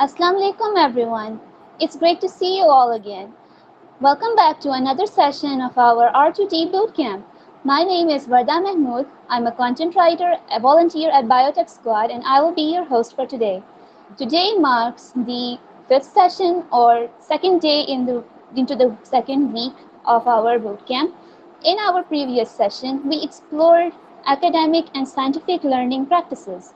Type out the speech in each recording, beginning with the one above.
Assalamu alaikum everyone. It's great to see you all again. Welcome back to another session of our R2D Bootcamp. My name is Varda Mahmood. I'm a content writer, a volunteer at Biotech Squad, and I will be your host for today. Today marks the fifth session or second day into the second week of our bootcamp. In our previous session, we explored academic and scientific learning practices.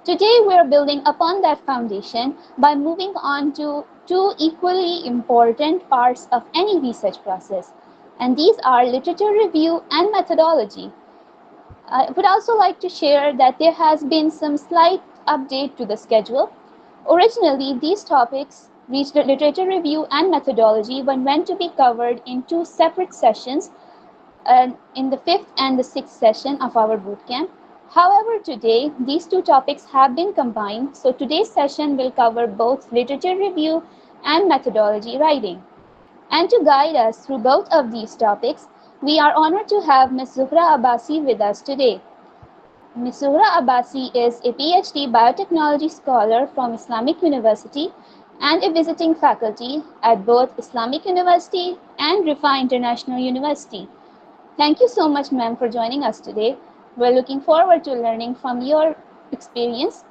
Today, we are building upon that foundation by moving on to two equally important parts of any research process, and these are literature review and methodology. I would also like to share that there has been some slight update to the schedule. Originally, these topics, literature review and methodology, were meant to be covered in two separate sessions in the fifth and the sixth session of our bootcamp. However, today these two topics have been combined, so today's session will cover both literature review and methodology writing. And to guide us through both of these topics, we are honored to have Ms. Zuhra Abbasi with us today. Ms. Zuhra Abbasi is a PhD biotechnology scholar from Islamic University and a visiting faculty at both Islamic University and Rifa International University. Thank you so much, ma'am, for joining us today. We're looking forward to learning from your experience.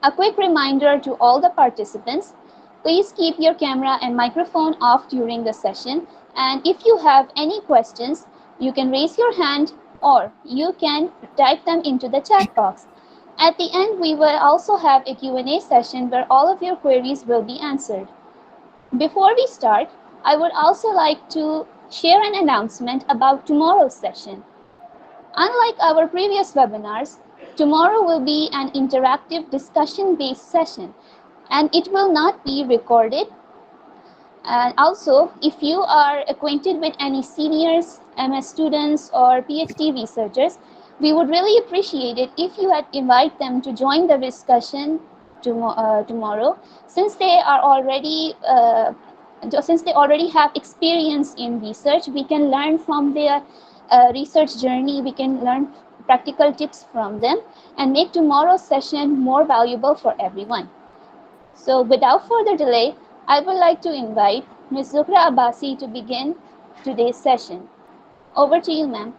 A quick reminder to all the participants, please keep your camera and microphone off during the session. And if you have any questions, you can raise your hand or you can type them into the chat box. At the end, we will also have a Q&A session where all of your queries will be answered. Before we start, I would also like to share an announcement about tomorrow's session. Unlike our previous webinars, tomorrow will be an interactive discussion-based session, and it will not be recorded. And also, if you are acquainted with any seniors, MS students, or PhD researchers, we would really appreciate it if you had invite them to join the discussion tomorrow, since they already have experience in research. We can learn from their research journey. We can learn practical tips from them and make tomorrow's session more valuable for everyone. So without further delay, I would like to invite Ms. Zuhra Abbasi to begin today's session. Over to you, ma'am.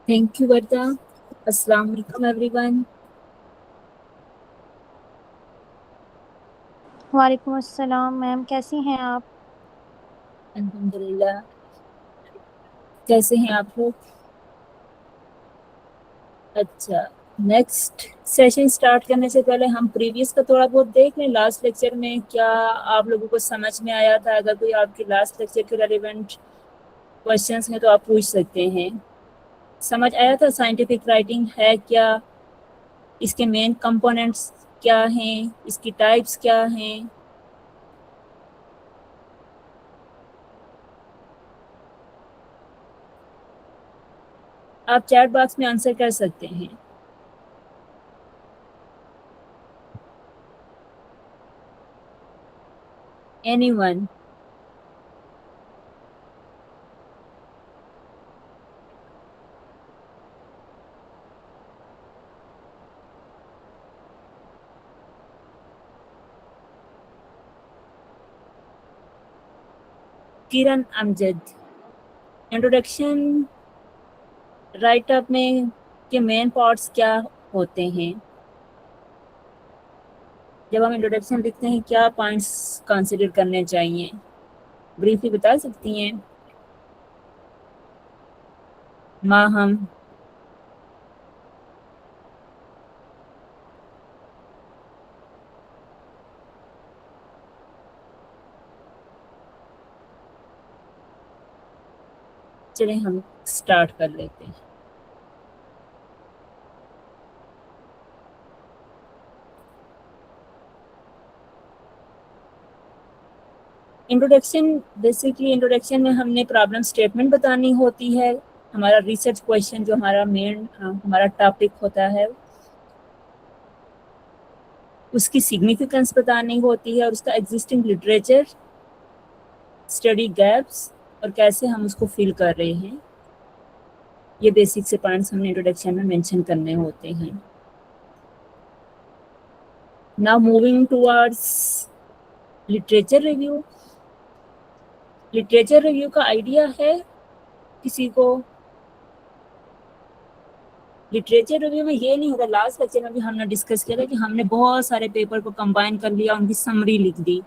Thank you, Varda. Assalamu alaikum, everyone. वालेकुम अस्सलाम ma'am, कैसी हैं आप? अल्हम्दुलिल्लाह। कैसे हैं आप लोग? अच्छा, नेक्स्ट सेशन स्टार्ट करने से पहले हम प्रीवियस का थोड़ा बहुत देख लें। लास्ट लेक्चर में क्या आप लोगों को समझ में आया था? अगर कोई आपके लास्ट लेक्चर के रेलिवेंट क्वेश्चंस हैं तो आप पूछ सकते हैं। समझ आया था साइंटिफिक राइटिंग है क्या, इसके मेन कंपोनेंट्स क्या हैं, इसकी टाइप्स क्या हैं? आप चैट बॉक्स में आंसर कर सकते हैं। Anyone? किरण अमजद, इंट्रोडक्शन राइटअप में के मेन पार्ट्स क्या होते हैं? जब हम इंट्रोडक्शन लिखते हैं क्या पॉइंट्स कंसीडर करने चाहिए, ब्रीफली बता सकती हैं? माहम, चलिए हम स्टार्ट कर लेते हैं। इंट्रोडक्शन, बेसिकली इंट्रोडक्शन में हमने प्रॉब्लम स्टेटमेंट बतानी होती है, हमारा रिसर्च क्वेश्चन जो हमारा मेन हमारा टॉपिक होता है उसकी सिग्निफिकेंस बतानी होती है और उसका एग्जिस्टिंग लिटरेचर, स्टडी गैप्स और कैसे हम उसको फिल कर रहे हैं, ये बेसिक से पॉइंट्स हमने इंट्रोडक्शन में मेंशन करने होते हैं। Now moving towards literature review. Literature review का आइडिया है किसी को? लिटरेचर रिव्यू में ये नहीं होता, लास्ट लेक्चर में भी हमने डिस्कस किया था कि हमने बहुत सारे पेपर को कंबाइन कर लिया, उनकी समरी लिख दी।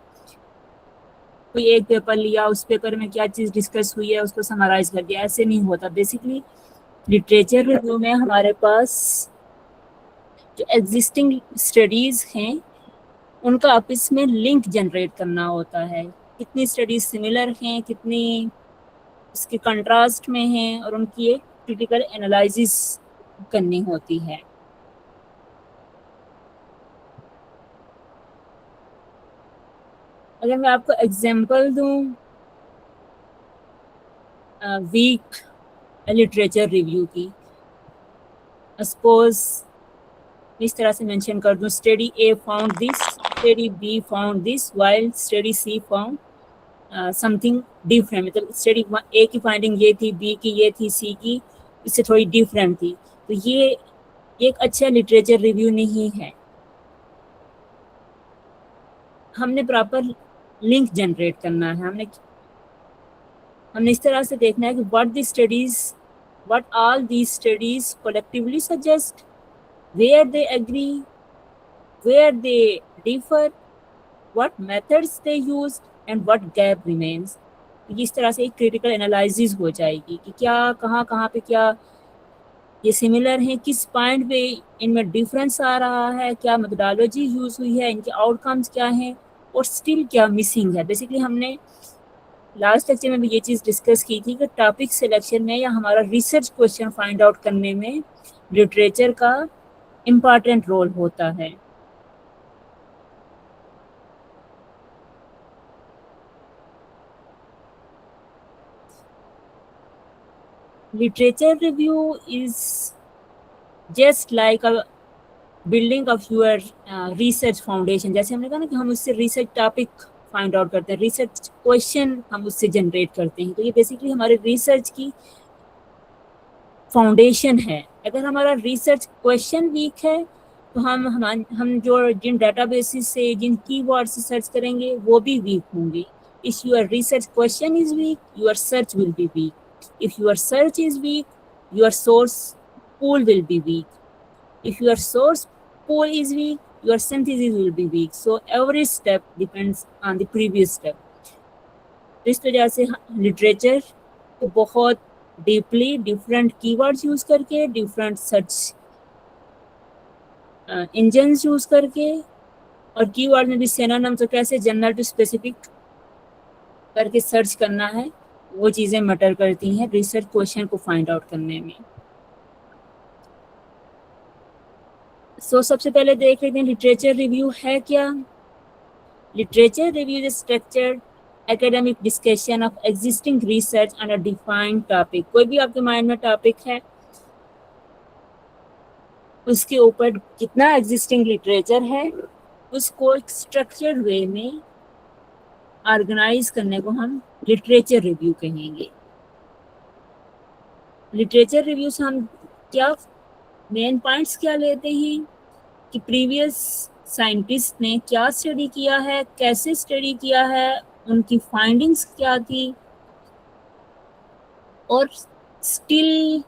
कोई एक पेपर लिया, उस पेपर में क्या चीज़ डिस्कस हुई है उसको समराइज कर दिया, ऐसे नहीं होता। बेसिकली लिटरेचर रिव्यू में हमारे पास जो एग्जिस्टिंग स्टडीज़ हैं उनका आपस में लिंक जनरेट करना होता है। कितनी स्टडीज सिमिलर हैं, कितनी इसके कंट्रास्ट में हैं, और उनकी एक क्रिटिकल एनालिसिस करनी होती है। अगर मैं आपको एग्जांपल दूं वीक लिटरेचर रिव्यू की, सपोज इस तरह से मेंशन कर दूं, study A found this, study B found this, while study C found something different. मतलब स्टडी ए की फाइंडिंग ये थी, बी की ये थी, सी की इससे थोड़ी डिफरेंट थी। तो ये एक अच्छा लिटरेचर रिव्यू नहीं है। हमने प्रॉपर लिंक जनरेट करना है। हमने इस तरह से देखना है कि what all these studies collectively suggest, where they agree, where they differ, what methods they used and what gap remains। इस तरह से एक क्रिटिकल एनालिसिस हो जाएगी कि क्या कहाँ पे क्या ये सिमिलर हैं, किस पॉइंट पे इनमें डिफरेंस आ रहा है, क्या मेथोडोलॉजी यूज़ हुई है, इनके आउटकम्स क्या हैं और स्टिल क्या मिसिंग है। बेसिकली हमने लास्ट लेक्चर में भी ये चीज़ डिस्कस की थी कि टॉपिक सिलेक्शन में या हमारा रिसर्च क्वेश्चन फाइंड आउट करने में लिटरेचर का इम्पॉर्टेंट रोल होता है। Literature review is just like a building of your research foundation. जैसे हमने कहा ना कि हम उससे रिसर्च टॉपिक फाइंड आउट करते हैं, रिसर्च क्वेश्चन हम उससे जनरेट करते हैं। तो ये बेसिकली हमारे रिसर्च की फाउंडेशन है। अगर हमारा रिसर्च क्वेश्चन वीक है तो हम जो जिन डेटाबेसेस से, जिन कीवर्ड से सर्च करेंगे वो भी वीक होंगे। If your research question is weak, your search will be weak. If your search is weak, your source pool will be weak. If your source pool is weak, your synthesis will be weak. So every step depends on the previous step. तो इस वजह से literature को बहुत deeply different keywords use करके, different search engines use करके, और keyword में भी सिनोनिम्स तो कैसे जनरल टू स्पेसिफिक करके सर्च करना है, वो चीज़ें मैटर करती हैं रिसर्च क्वेश्चन को फाइंड आउट करने में। सबसे पहले देख लेते हैं लिटरेचर रिव्यू है क्या। Literature review is structured academic discussion of existing research on a defined topic. कोई भी आपके माइंड में टॉपिक है, उसके ऊपर कितना एग्जिस्टिंग लिटरेचर है, उसको एक स्ट्रक्चर्ड वे में ऑर्गेनाइज करने को हम लिटरेचर रिव्यू कहेंगे। लिटरेचर रिव्यू से हम क्या मेन पॉइंट्स क्या लेते हैं कि प्रीवियस साइंटिस्ट ने क्या स्टडी किया है, कैसे स्टडी किया है, उनकी फाइंडिंग्स क्या थी, और स्टिल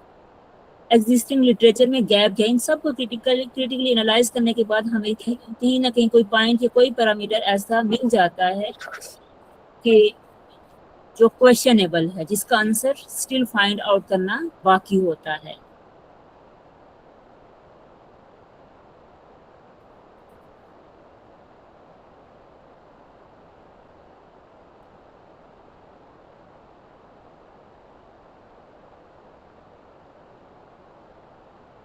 एग्जिस्टिंग लिटरेचर में गैप है। इन सब को क्रिटिकली एनालाइज करने के बाद हमें कहीं ना कहीं कोई पॉइंट या कोई पैरामीटर ऐसा मिल जाता है कि जो क्वेश्चनेबल है, जिसका आंसर स्टिल फाइंड आउट करना बाकी होता है।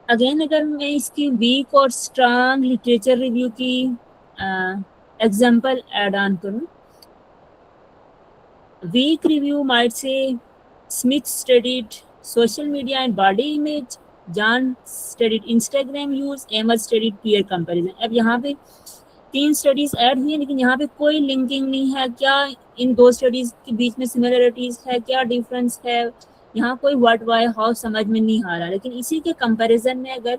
अगेन अगर मैं इसकी वीक और स्ट्रांग लिटरेचर रिव्यू की एग्जांपल ऐड ऑन करूं, weak review might say Smith studied social media and body image, John studied Instagram use, Emer studied peer comparison. अब यहाँ पे 3 स्टडीज ऐड हुई है, लेकिन यहाँ पे कोई लिंकिंग नहीं है। क्या इन 2 स्टडीज के बीच में सिमिलरिटीज है, क्या डिफरेंस है, यहाँ कोई व्हाट वाई हाउ समझ में नहीं आ रहा। लेकिन इसी के कंपैरिजन में अगर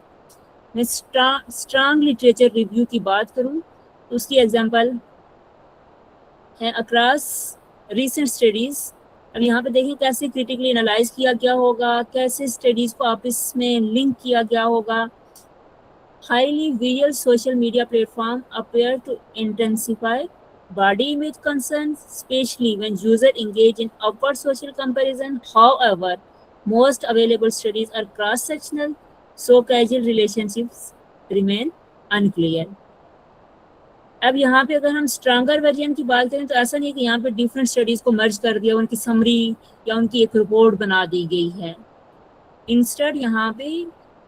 मैं स्ट्रांग लिटरेचर रिव्यू की बात करूँ उसकी एग्जांपल है अक्रॉस रीसेंट स्टडीज। अब यहाँ पे देखिए कैसे क्रिटिकली एनालाइज किया गया होगा, कैसे स्टडीज को आपस में लिंक किया गया होगा। Highly visual social media platforms appear to intensify body image concerns, especially when users engage in upward social comparison. However, most available studies are cross-sectional, so casual relationships remain unclear. अब यहाँ पे अगर हम stronger version की बात करें तो ऐसा नहीं है कि यहाँ पे डिफरेंट स्टडीज को मर्ज कर दिया, उनकी समरी या उनकी एक रिपोर्ट बना दी गई है। इंस्टेड यहाँ पे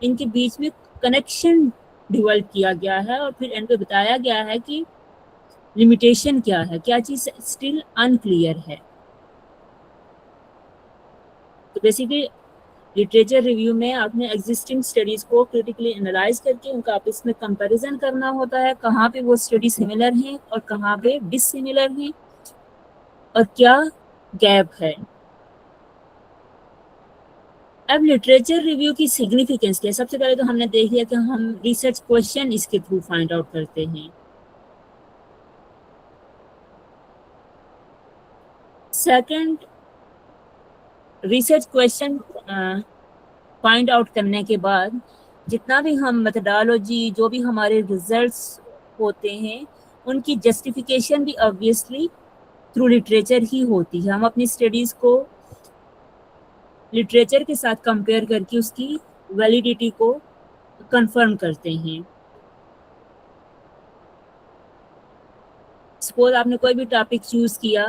इनके बीच में कनेक्शन डेवलप किया गया है और फिर एंड पे बताया गया है कि लिमिटेशन क्या है, क्या चीज़ स्टिल अनक्लियर है। तो बेसिकली लिटरेचर रिव्यू में आपने एग्जिस्टिंग स्टडीज को क्रिटिकली एनालाइज करके उनका आपस में कंपैरिजन करना होता है, कहाँ पे वो स्टडी सिमिलर हैं और कहाँ पे डिसिमिलर हैं और क्या गैप है। अब लिटरेचर रिव्यू की सिग्निफिकेंस क्या है? सबसे पहले तो हमने देख लिया कि हम रिसर्च क्वेश्चन इसके थ्रू फाइंड आउट करते हैं। Second, research question find out करने के बाद जितना भी हम मेथडोलॉजी, जो भी हमारे रिजल्ट्स होते हैं, उनकी जस्टिफिकेशन भी ऑब्वियसली थ्रू लिटरेचर ही होती है। हम अपनी स्टडीज़ को लिटरेचर के साथ कंपेयर करके उसकी वैलिडिटी को कंफर्म करते हैं। सपोज आपने कोई भी टॉपिक चूज़ किया,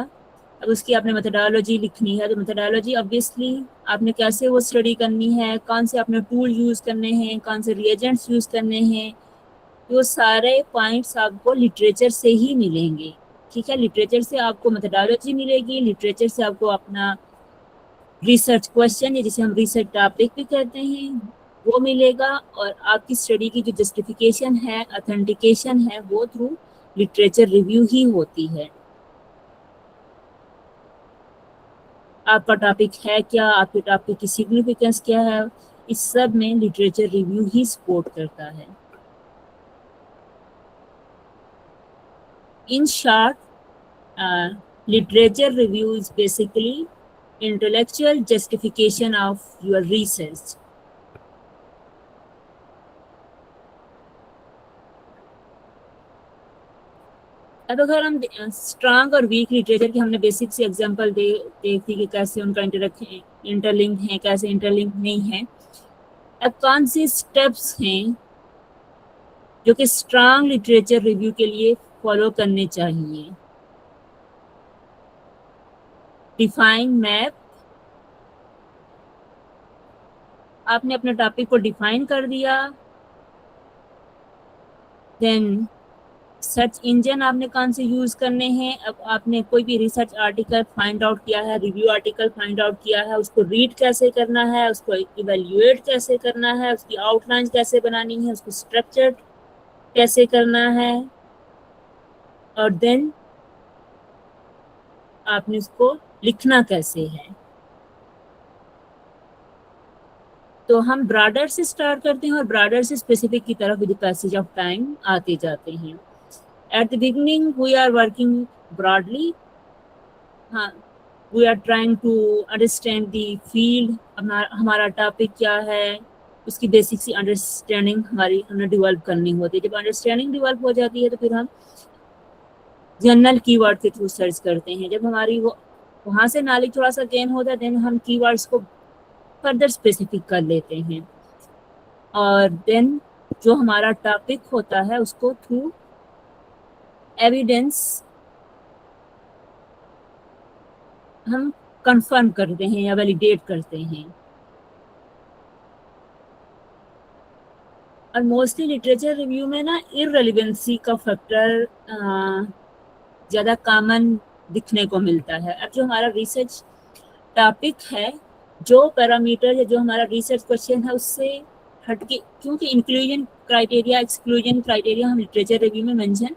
अब उसकी आपने मेथडोलॉजी लिखनी है, तो मेथडोलॉजी ऑब्वियसली आपने कैसे वो स्टडी करनी है, कौन से आपने टूल यूज़ करने हैं, कौन से रिएजेंट्स यूज़ करने हैं, वो सारे पॉइंट्स आपको लिटरेचर से ही मिलेंगे। ठीक है, लिटरेचर से आपको मेथडोलॉजी मिलेगी, लिटरेचर से आपको अपना रिसर्च क्वेश्चन या जिसे हम रिसर्च टॉपिक भी कहते हैं वो मिलेगा, और आपकी स्टडी की जो जस्टिफिकेशन है, ऑथेंटिकेशन है, वो थ्रू लिटरेचर रिव्यू ही होती है। आपका टॉपिक है क्या, आपके टॉपिक की सिग्निफिकेंस क्या है, इस सब में लिटरेचर रिव्यू ही सपोर्ट करता है। In short, literature review is basically intellectual justification of your research. अब अगर हम स्ट्रांग और वीक लिटरेचर की हमने बेसिक सी एग्जांपल देखी कि कैसे उनका इंटरलिंक है, कैसे इंटरलिंक नहीं है। अब कौन सी स्टेप्स हैं जो कि स्ट्रांग लिटरेचर रिव्यू के लिए फॉलो करने चाहिए? डिफाइन मैप, आपने अपने टॉपिक को डिफाइन कर दिया। देन सर्च इंजन आपने कौन से यूज़ करने हैं। अब आपने कोई भी रिसर्च आर्टिकल फाइंड आउट किया है, रिव्यू आर्टिकल फाइंड आउट किया है, उसको रीड कैसे करना है, उसको इवेल्युएट कैसे करना है, उसकी आउटलाइन कैसे बनानी है, उसको स्ट्रक्चर कैसे करना है, और देन आपने उसको लिखना कैसे है। तो हम ब्रॉडर से स्टार्ट करते हैं और ब्रॉडर से स्पेसिफिक की तरफ विद पैसेज ऑफ टाइम आते जाते हैं। At the beginning we are working broadly, हाँ, we are trying to understand the field, हमारा टॉपिक क्या है, उसकी बेसिक सी अंडरस्टैंडिंग हमें डेवलप करनी होती है। जब अंडरस्टैंडिंग डेवलप हो जाती है तो फिर हम जनरल कीवर्ड के थ्रू सर्च करते हैं। जब हमारी वो वहाँ से नॉलेज थोड़ा सा गेन होता है, देन हम कीवर्ड्स को फर्दर स्पेसिफिक कर लेते हैं, और देन जो हमारा टॉपिक होता है उसको थ्रू एविडेंस हम कंफर्म करते हैं या वैलिडेट करते हैं। और मोस्टली लिटरेचर रिव्यू में ना इररिलेवेंसी का फैक्टर ज़्यादा कॉमन दिखने को मिलता है। अब जो हमारा रिसर्च टॉपिक है, जो पैरामीटर या जो हमारा रिसर्च क्वेश्चन है उससे हटके, क्योंकि इंक्लूजन क्राइटेरिया, एक्सक्लूजन क्राइटेरिया हम लिटरेचर रिव्यू में मेंशन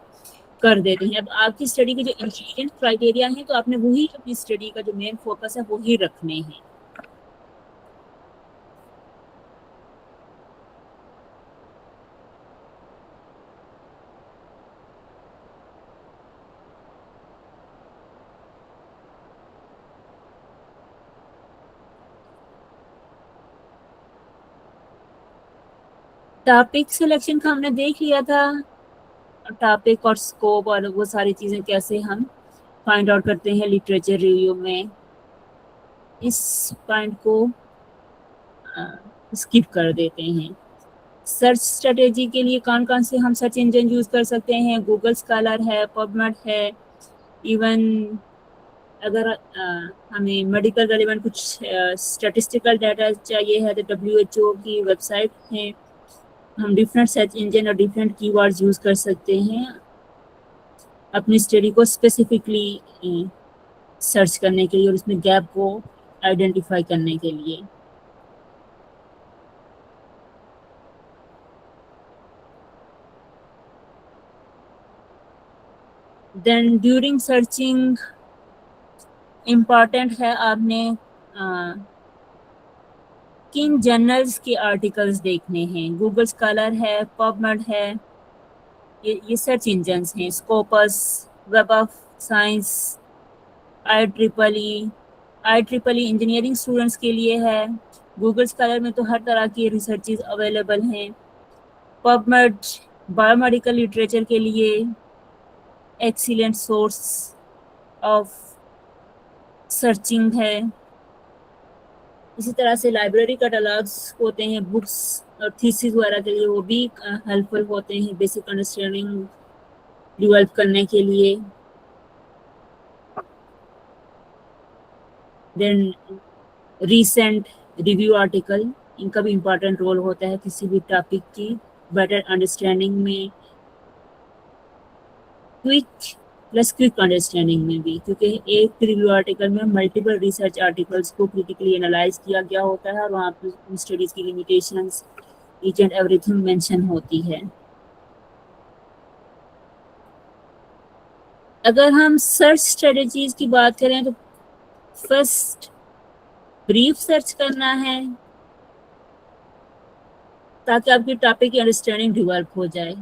कर देते हैं। अब आपकी स्टडी के जो इंक्लूजन क्राइटेरिया हैं तो आपने वही अपनी स्टडी का जो मेन फोकस है वही रखने हैं। टॉपिक सिलेक्शन का हमने देख लिया था, टॉपिक और स्कोप और वो सारी चीज़ें कैसे हम फाइंड आउट करते हैं लिटरेचर रिव्यू में। इस पॉइंट को स्किप कर देते हैं। सर्च स्ट्रेटेजी के लिए कौन कौन से हम सर्च इंजन यूज़ कर सकते हैं? गूगल स्कॉलर है, पबमेड है, इवन अगर हमें मेडिकल रेलिवेंट कुछ स्टैटिस्टिकल डाटा चाहिए है तो WHO की वेबसाइट है। हम डिफरेंट सर्च इंजन और डिफरेंट कीवर्ड्स यूज़ कर सकते हैं अपनी स्टडी को स्पेसिफिकली सर्च करने के लिए और उसमें गैप को आइडेंटिफाई करने के लिए। देन ड्यूरिंग सर्चिंग इम्पॉर्टेंट है आपने किन जर्नल्स के आर्टिकल्स देखने हैं। गूगल स्कॉलर है, पबमेड है, ये सर्च इंजन्स हैं। Scopus, web of science, IEEE engineering students के लिए है। गूगल स्कॉलर में तो हर तरह की रिसर्चेज अवेलेबल हैं। पबमेड बायोमेडिकल लिटरेचर के लिए एक्सीलेंट सोर्स ऑफ सर्चिंग है। इसी तरह से लाइब्रेरी कैटलॉग्स होते हैं बुक्स और थीसिस वगैरह के लिए, वो भी हेल्पफुल होते हैं बेसिक अंडरस्टैंडिंग डेवलप करने के लिए। देन रीसेंट रिव्यू आर्टिकल, इनका भी इम्पॉर्टेंट रोल होता है किसी भी टॉपिक की बेटर अंडरस्टैंडिंग में, क्विक अंडरस्टैंडिंग में भी, क्योंकि एक रिव्यू आर्टिकल में मल्टीपल रिसर्च आर्टिकल्स को क्रिटिकली एनालाइज किया गया होता है और वहाँ पर स्टडीज की limitations each and everything mention होती है। अगर हम सर्च स्ट्रेटजीज की बात करें तो फर्स्ट ब्रीफ सर्च करना है ताकि आपकी टॉपिक की अंडरस्टैंडिंग डेवलप हो जाए।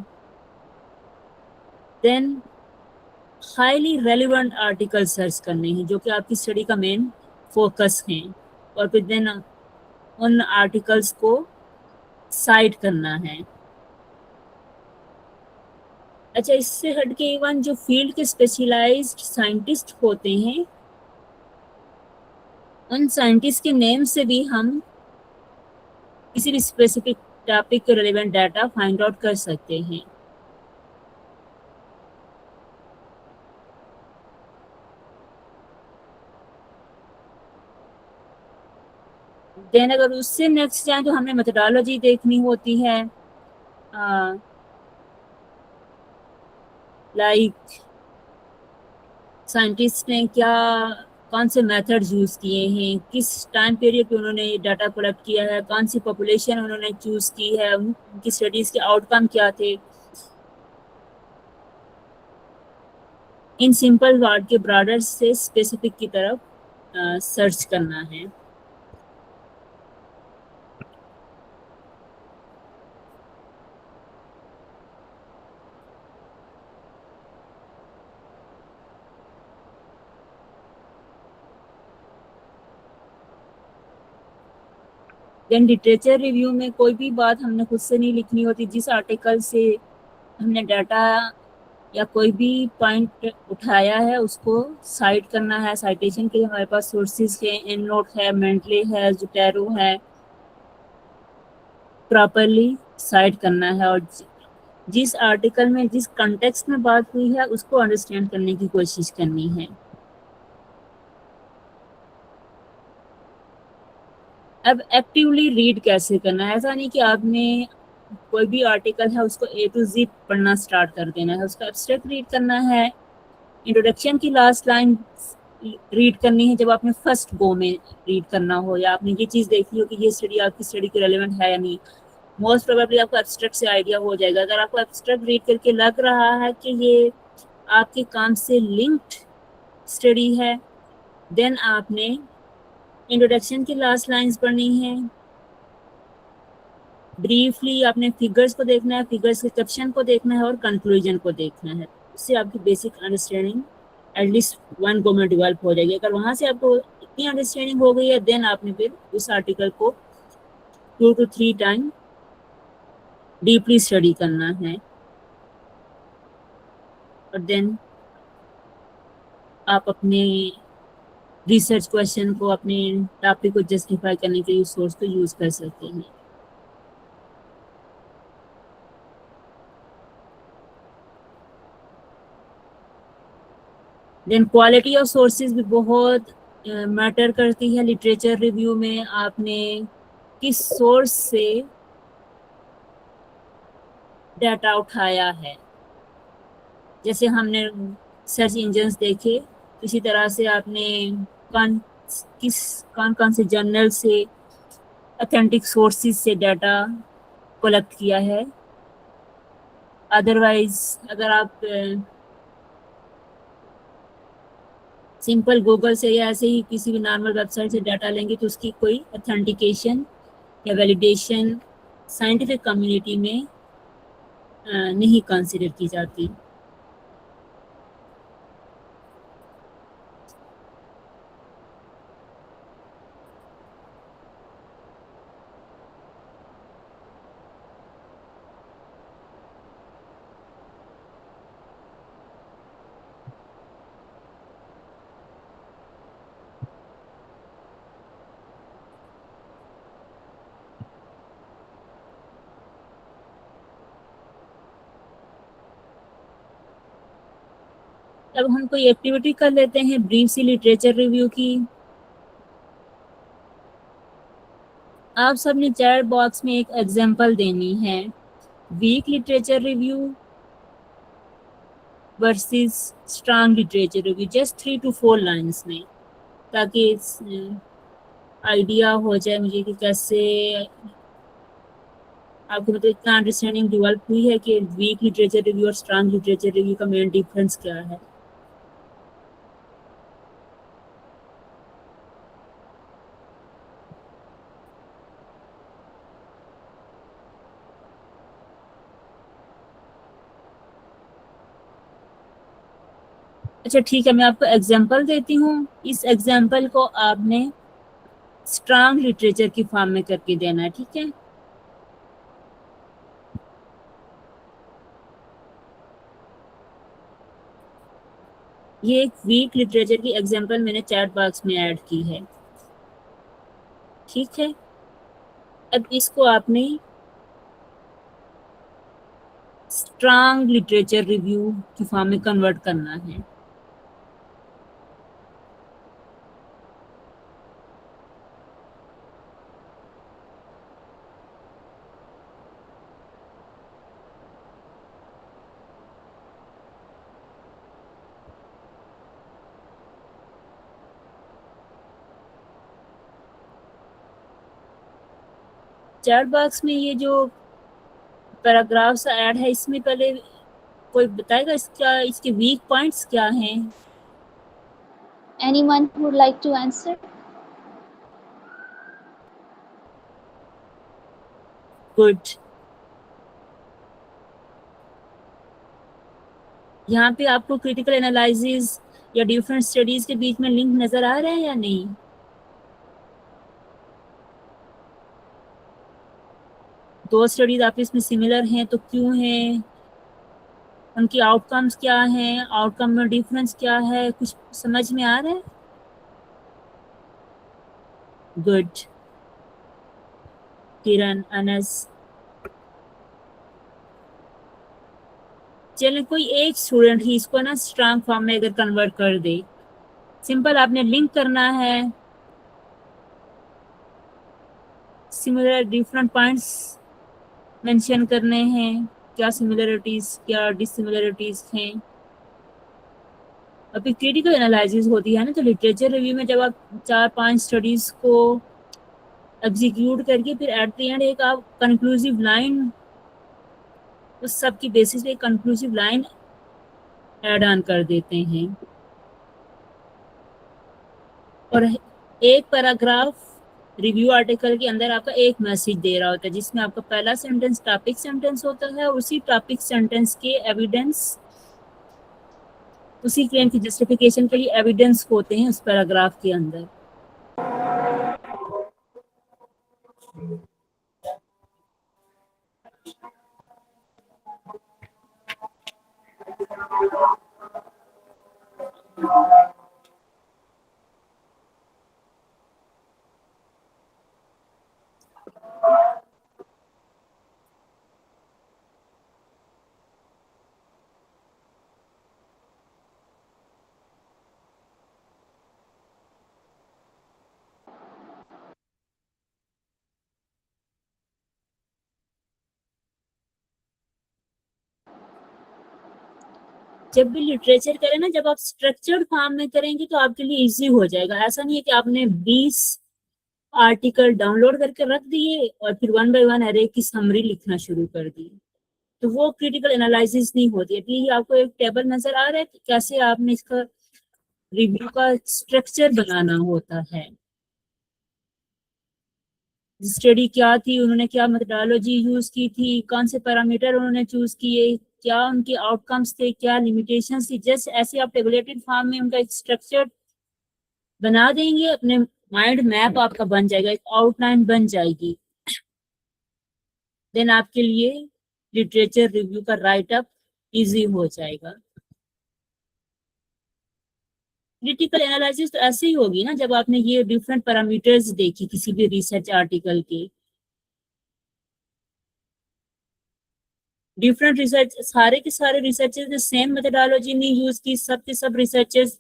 Then highly relevant article search करने हैं जो कि आपकी स्टडी का मेन फोकस है, और फिर देन उन आर्टिकल्स को साइट करना है। अच्छा, इससे हटके इवन जो फील्ड के स्पेशलाइज्ड साइंटिस्ट होते हैं उन साइंटिस्ट के नेम से भी हम किसी भी स्पेसिफिक टॉपिक के रेलेवेंट डाटा फाइंड आउट कर सकते हैं। देन अगर उससे नेक्स्ट जाए तो हमें मेथोडोलॉजी देखनी होती है, लाइक साइंटिस्ट ने कौन से मेथड्स यूज़ किए हैं, किस टाइम पीरियड पे उन्होंने डाटा कलेक्ट किया है, कौन सी पॉपुलेशन उन्होंने चूज़ की है, उनकी स्टडीज़ के आउटकम क्या थे। इन सिंपल वर्ड के ब्रॉडर से स्पेसिफिक की तरफ सर्च करना है। देन लिटरेचर रिव्यू में कोई भी बात हमने खुद से नहीं लिखनी होती, जिस आर्टिकल से हमने डाटा या कोई भी पॉइंट उठाया है उसको साइट करना है। साइटेशन के लिए हमारे पास सोर्सेज है, एंड नोट है, मेंटली है, जुटेरो है, प्रॉपरली साइट करना है और जिस आर्टिकल में जिस कॉन्टेक्स्ट में बात हुई है उसको अंडरस्टैंड करने की कोशिश करनी है। अब एक्टिवली रीड कैसे करना है, ऐसा नहीं कि आपने कोई भी आर्टिकल है उसको A to Z पढ़ना स्टार्ट कर देना है। उसका एब्स्ट्रैक्ट रीड करना है, इंट्रोडक्शन की लास्ट लाइन रीड करनी है जब आपने फर्स्ट गो में रीड करना हो, या आपने ये चीज़ देखी हो कि ये स्टडी आपकी स्टडी के रेलेवेंट है या नहीं। मोस्ट प्रोबेबली आपको एब्स्ट्रैक्ट से आइडिया हो जाएगा। अगर आपको एब्स्ट्रैक्ट रीड करके लग रहा है कि ये आपके काम से लिंक्ड स्टडी है, देन आपने इंट्रोडक्शन की लास्ट लाइंस पढ़नी है। ब्रीफली आपने फिगर्स को देखना है, फिगर्स के कैप्शन को देखना है और कंक्लूजन को देखना है। इससे आपकी basic understanding at least one go में डेवलप हो जाएगी। अगर वहाँ से आपको इतनी अंडरस्टैंडिंग हो गई है, देन आपने फिर उस आर्टिकल को 2 to 3 टाइम डीपली स्टडी करना है, और देन आप अपने रिसर्च क्वेश्चन को, अपने टॉपिक को जस्टिफाई करने के लिए उस सोर्स को यूज कर सकते हैं। देन क्वालिटी ऑफ सोर्सेज भी बहुत मैटर करती है लिटरेचर रिव्यू में। आपने किस सोर्स से डाटा उठाया है, जैसे हमने सर्च इंजन्स देखे, इसी तरह से आपने कौन कौन से जर्नल से, ऑथेंटिक सोर्सेज से डाटा कलेक्ट किया है। अदरवाइज अगर आप सिंपल गूगल से या ऐसे ही किसी भी नॉर्मल वेबसाइट से डाटा लेंगे तो उसकी कोई ऑथेंटिकेशन या वैलिडेशन साइंटिफिक कम्युनिटी में नहीं कंसिडर की जाती। अब हम कोई एक्टिविटी कर लेते हैं ब्रीफ सी लिटरेचर रिव्यू की। आप सबने चैट बॉक्स में एक एग्जांपल देनी है, weak literature review versus strong literature review, just 3 to 4 lines में, ताकि आइडिया हो जाए मुझे कि कैसे आपको मतलब इतना अंडरस्टैंडिंग डेवलप हुई है कि वीक लिटरेचर रिव्यू और स्ट्रॉन्ग लिटरेचर रिव्यू का मेन डिफरेंस क्या है। अच्छा ठीक है, मैं आपको एग्जांपल देती हूँ। इस एग्जांपल को आपने स्ट्रॉन्ग लिटरेचर की फॉर्म में करके देना है, ठीक है। ये एक वीक लिटरेचर की एग्जांपल मैंने चैट बॉक्स में ऐड की है, ठीक है। अब इसको आपने स्ट्रॉन्ग लिटरेचर रिव्यू की फॉर्म में कन्वर्ट करना है। चैट बॉक्स में ये जो पैराग्राफ्स ऐड है, इसमें पहले कोई बताएगा इसके वीक पॉइंट्स क्या हैं? Anyone who would like to answer? Good. यहाँ पे आपको क्रिटिकल एनालिसिस या डिफरेंट स्टडीज के बीच में लिंक नजर आ रहे हैं या नहीं? दो स्टडीज आपस में सिमिलर हैं तो क्यों हैं, उनकी आउटकम्स क्या हैं, आउटकम में डिफरेंस क्या है, कुछ समझ में आ रहा है? गुड। किरण, अनस, चलिए कोई एक स्टूडेंट ही इसको ना स्ट्रॉन्ग फॉर्म में अगर कन्वर्ट कर दे। सिंपल, आपने लिंक करना है, सिमिलर डिफरेंट पॉइंट्स मेंशन करने हैं, क्या सिमिलरिटीज क्या डिससिमिलरिटीज हैं। अभी क्रिटिकल एनालिसिस होती है ना, तो लिटरेचर रिव्यू में जब आप 4-5 स्टडीज को एग्जीक्यूट करके फिर एट द एंड एक आप कंक्लूसिव लाइन, उस सब की बेसिस पे कंक्लूसिव लाइन ऐड ऑन कर देते हैं। और एक पैराग्राफ रिव्यू आर्टिकल के अंदर आपका एक मैसेज दे रहा होता है, जिसमें आपका पहला सेंटेंस टॉपिक सेंटेंस होता है, और उसी टॉपिक सेंटेंस के एविडेंस, उसी क्लेम की जस्टिफिकेशन के लिए एविडेंस होते हैं उस पैराग्राफ के अंदर। जब भी लिटरेचर करें ना, जब आप स्ट्रक्चर्ड फॉर्म में करेंगे तो आपके लिए इजी हो जाएगा। ऐसा नहीं है कि आपने 20 आर्टिकल डाउनलोड करके रख दिए और फिर वन बाय वन अरे की समरी लिखना शुरू कर दी, तो वो क्रिटिकल एनालिसिस नहीं होती है। अभी आपको एक टेबल नजर आ रहा है कि कैसे आपने इसका रिव्यू का स्ट्रक्चर बनाना होता है। स्टडी क्या थी, उन्होंने क्या मेथोडोलॉजी यूज की थी, कौन से पैरामीटर उन्होंने चूज किए, क्या उनके आउटकम्स थे, क्या लिमिटेशंस थी। जस्ट ऐसे आप टेबुलेटेड फॉर्म में उनका एक स्ट्रक्चर बना देंगे, अपने माइंड मैप आपका बन जाएगा, एक आउटलाइन बन जाएगी। देन आपके लिए लिटरेचर रिव्यू का राइट अप इजी हो जाएगा। क्रिटिकल एनालिसिस तो ऐसे ही होगी ना, जब आपने ये डिफरेंट पैरामीटर्स देखी किसी भी रिसर्च आर्टिकल के। डिफरेंट रिसर्च, सारे के सारे रिसर्चर्स ने सेम मेथोडोलॉजी नहीं यूज की। सब के सब रिसर्चर्स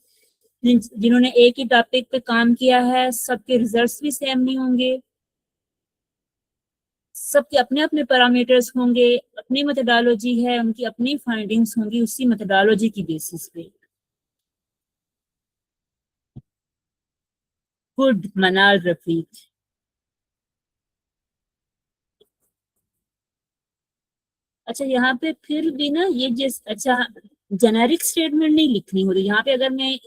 जिन्होंने एक ही टॉपिक पे काम किया है, सबके रिजल्ट्स भी सेम नहीं होंगे। सबके अपने अपने पैरामीटर्स होंगे, अपनी मेथोडोलॉजी है, उनकी अपनी फाइंडिंग्स होंगी उसी मेथोडोलॉजी की बेसिस पे। गुड मनाल रफीक। अच्छा, यहाँ पे फिर भी ना ये जिस अच्छा जेनेरिक स्टेटमेंट नहीं लिखनी होती यहाँ पे। अगर मैं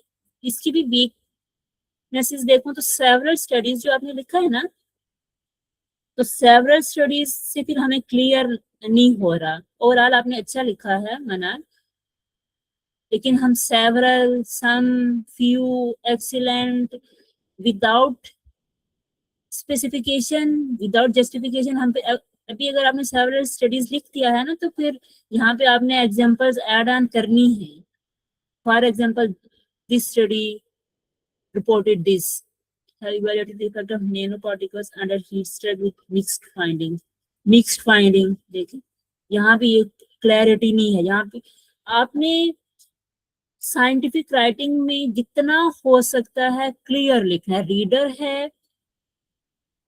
इसकी भी वीकनेसेस देखूं तो सेवरल स्टडीज जो आपने लिखा है ना, तो सेवरल स्टडीज से फिर हमें क्लियर नहीं हो रहा। ओवरऑल आपने अच्छा लिखा है मनाल, लेकिन हम several, some, few, excellent, without specification, without justification, हम पे अभी अगर आपने सेवरल स्टडीज लिख दिया है ना, तो फिर यहाँ पे आपने एग्जांपल्स ऐड ऑन करनी है। For example, this study reported this evaluated the effect of nanoparticles under heat stress with mixed findings। Mixed finding देखिए, यहाँ भी ये क्लैरिटी नहीं है। यहाँ पे आपने साइंटिफिक राइटिंग में जितना हो सकता है क्लियर लिखना है। रीडर है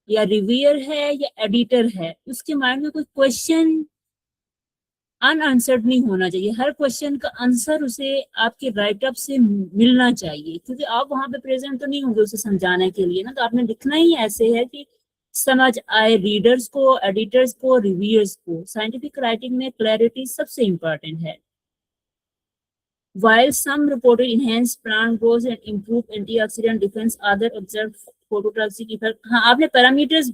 या रिव्यूअर है या एडिटर है, उसके माइंड में कोई क्वेश्चन अनआंसर्ड नहीं होना चाहिए। हर क्वेश्चन का आंसर उसे आपके राइटअप से मिलना चाहिए, क्योंकि आप वहां पे प्रेजेंट तो नहीं होंगे उसे समझाने के लिए ना। तो आपने लिखना ही ऐसे है कि समझ आए रीडर्स को, एडिटर्स को, रिव्यूअर्स को। साइंटिफिक राइटिंग में क्लैरिटी सबसे इंपॉर्टेंट है। While some reported enhanced plant growth and improved antioxidant defense, other observed phototoxic effect। हाँ, आपने पैरामीटर्स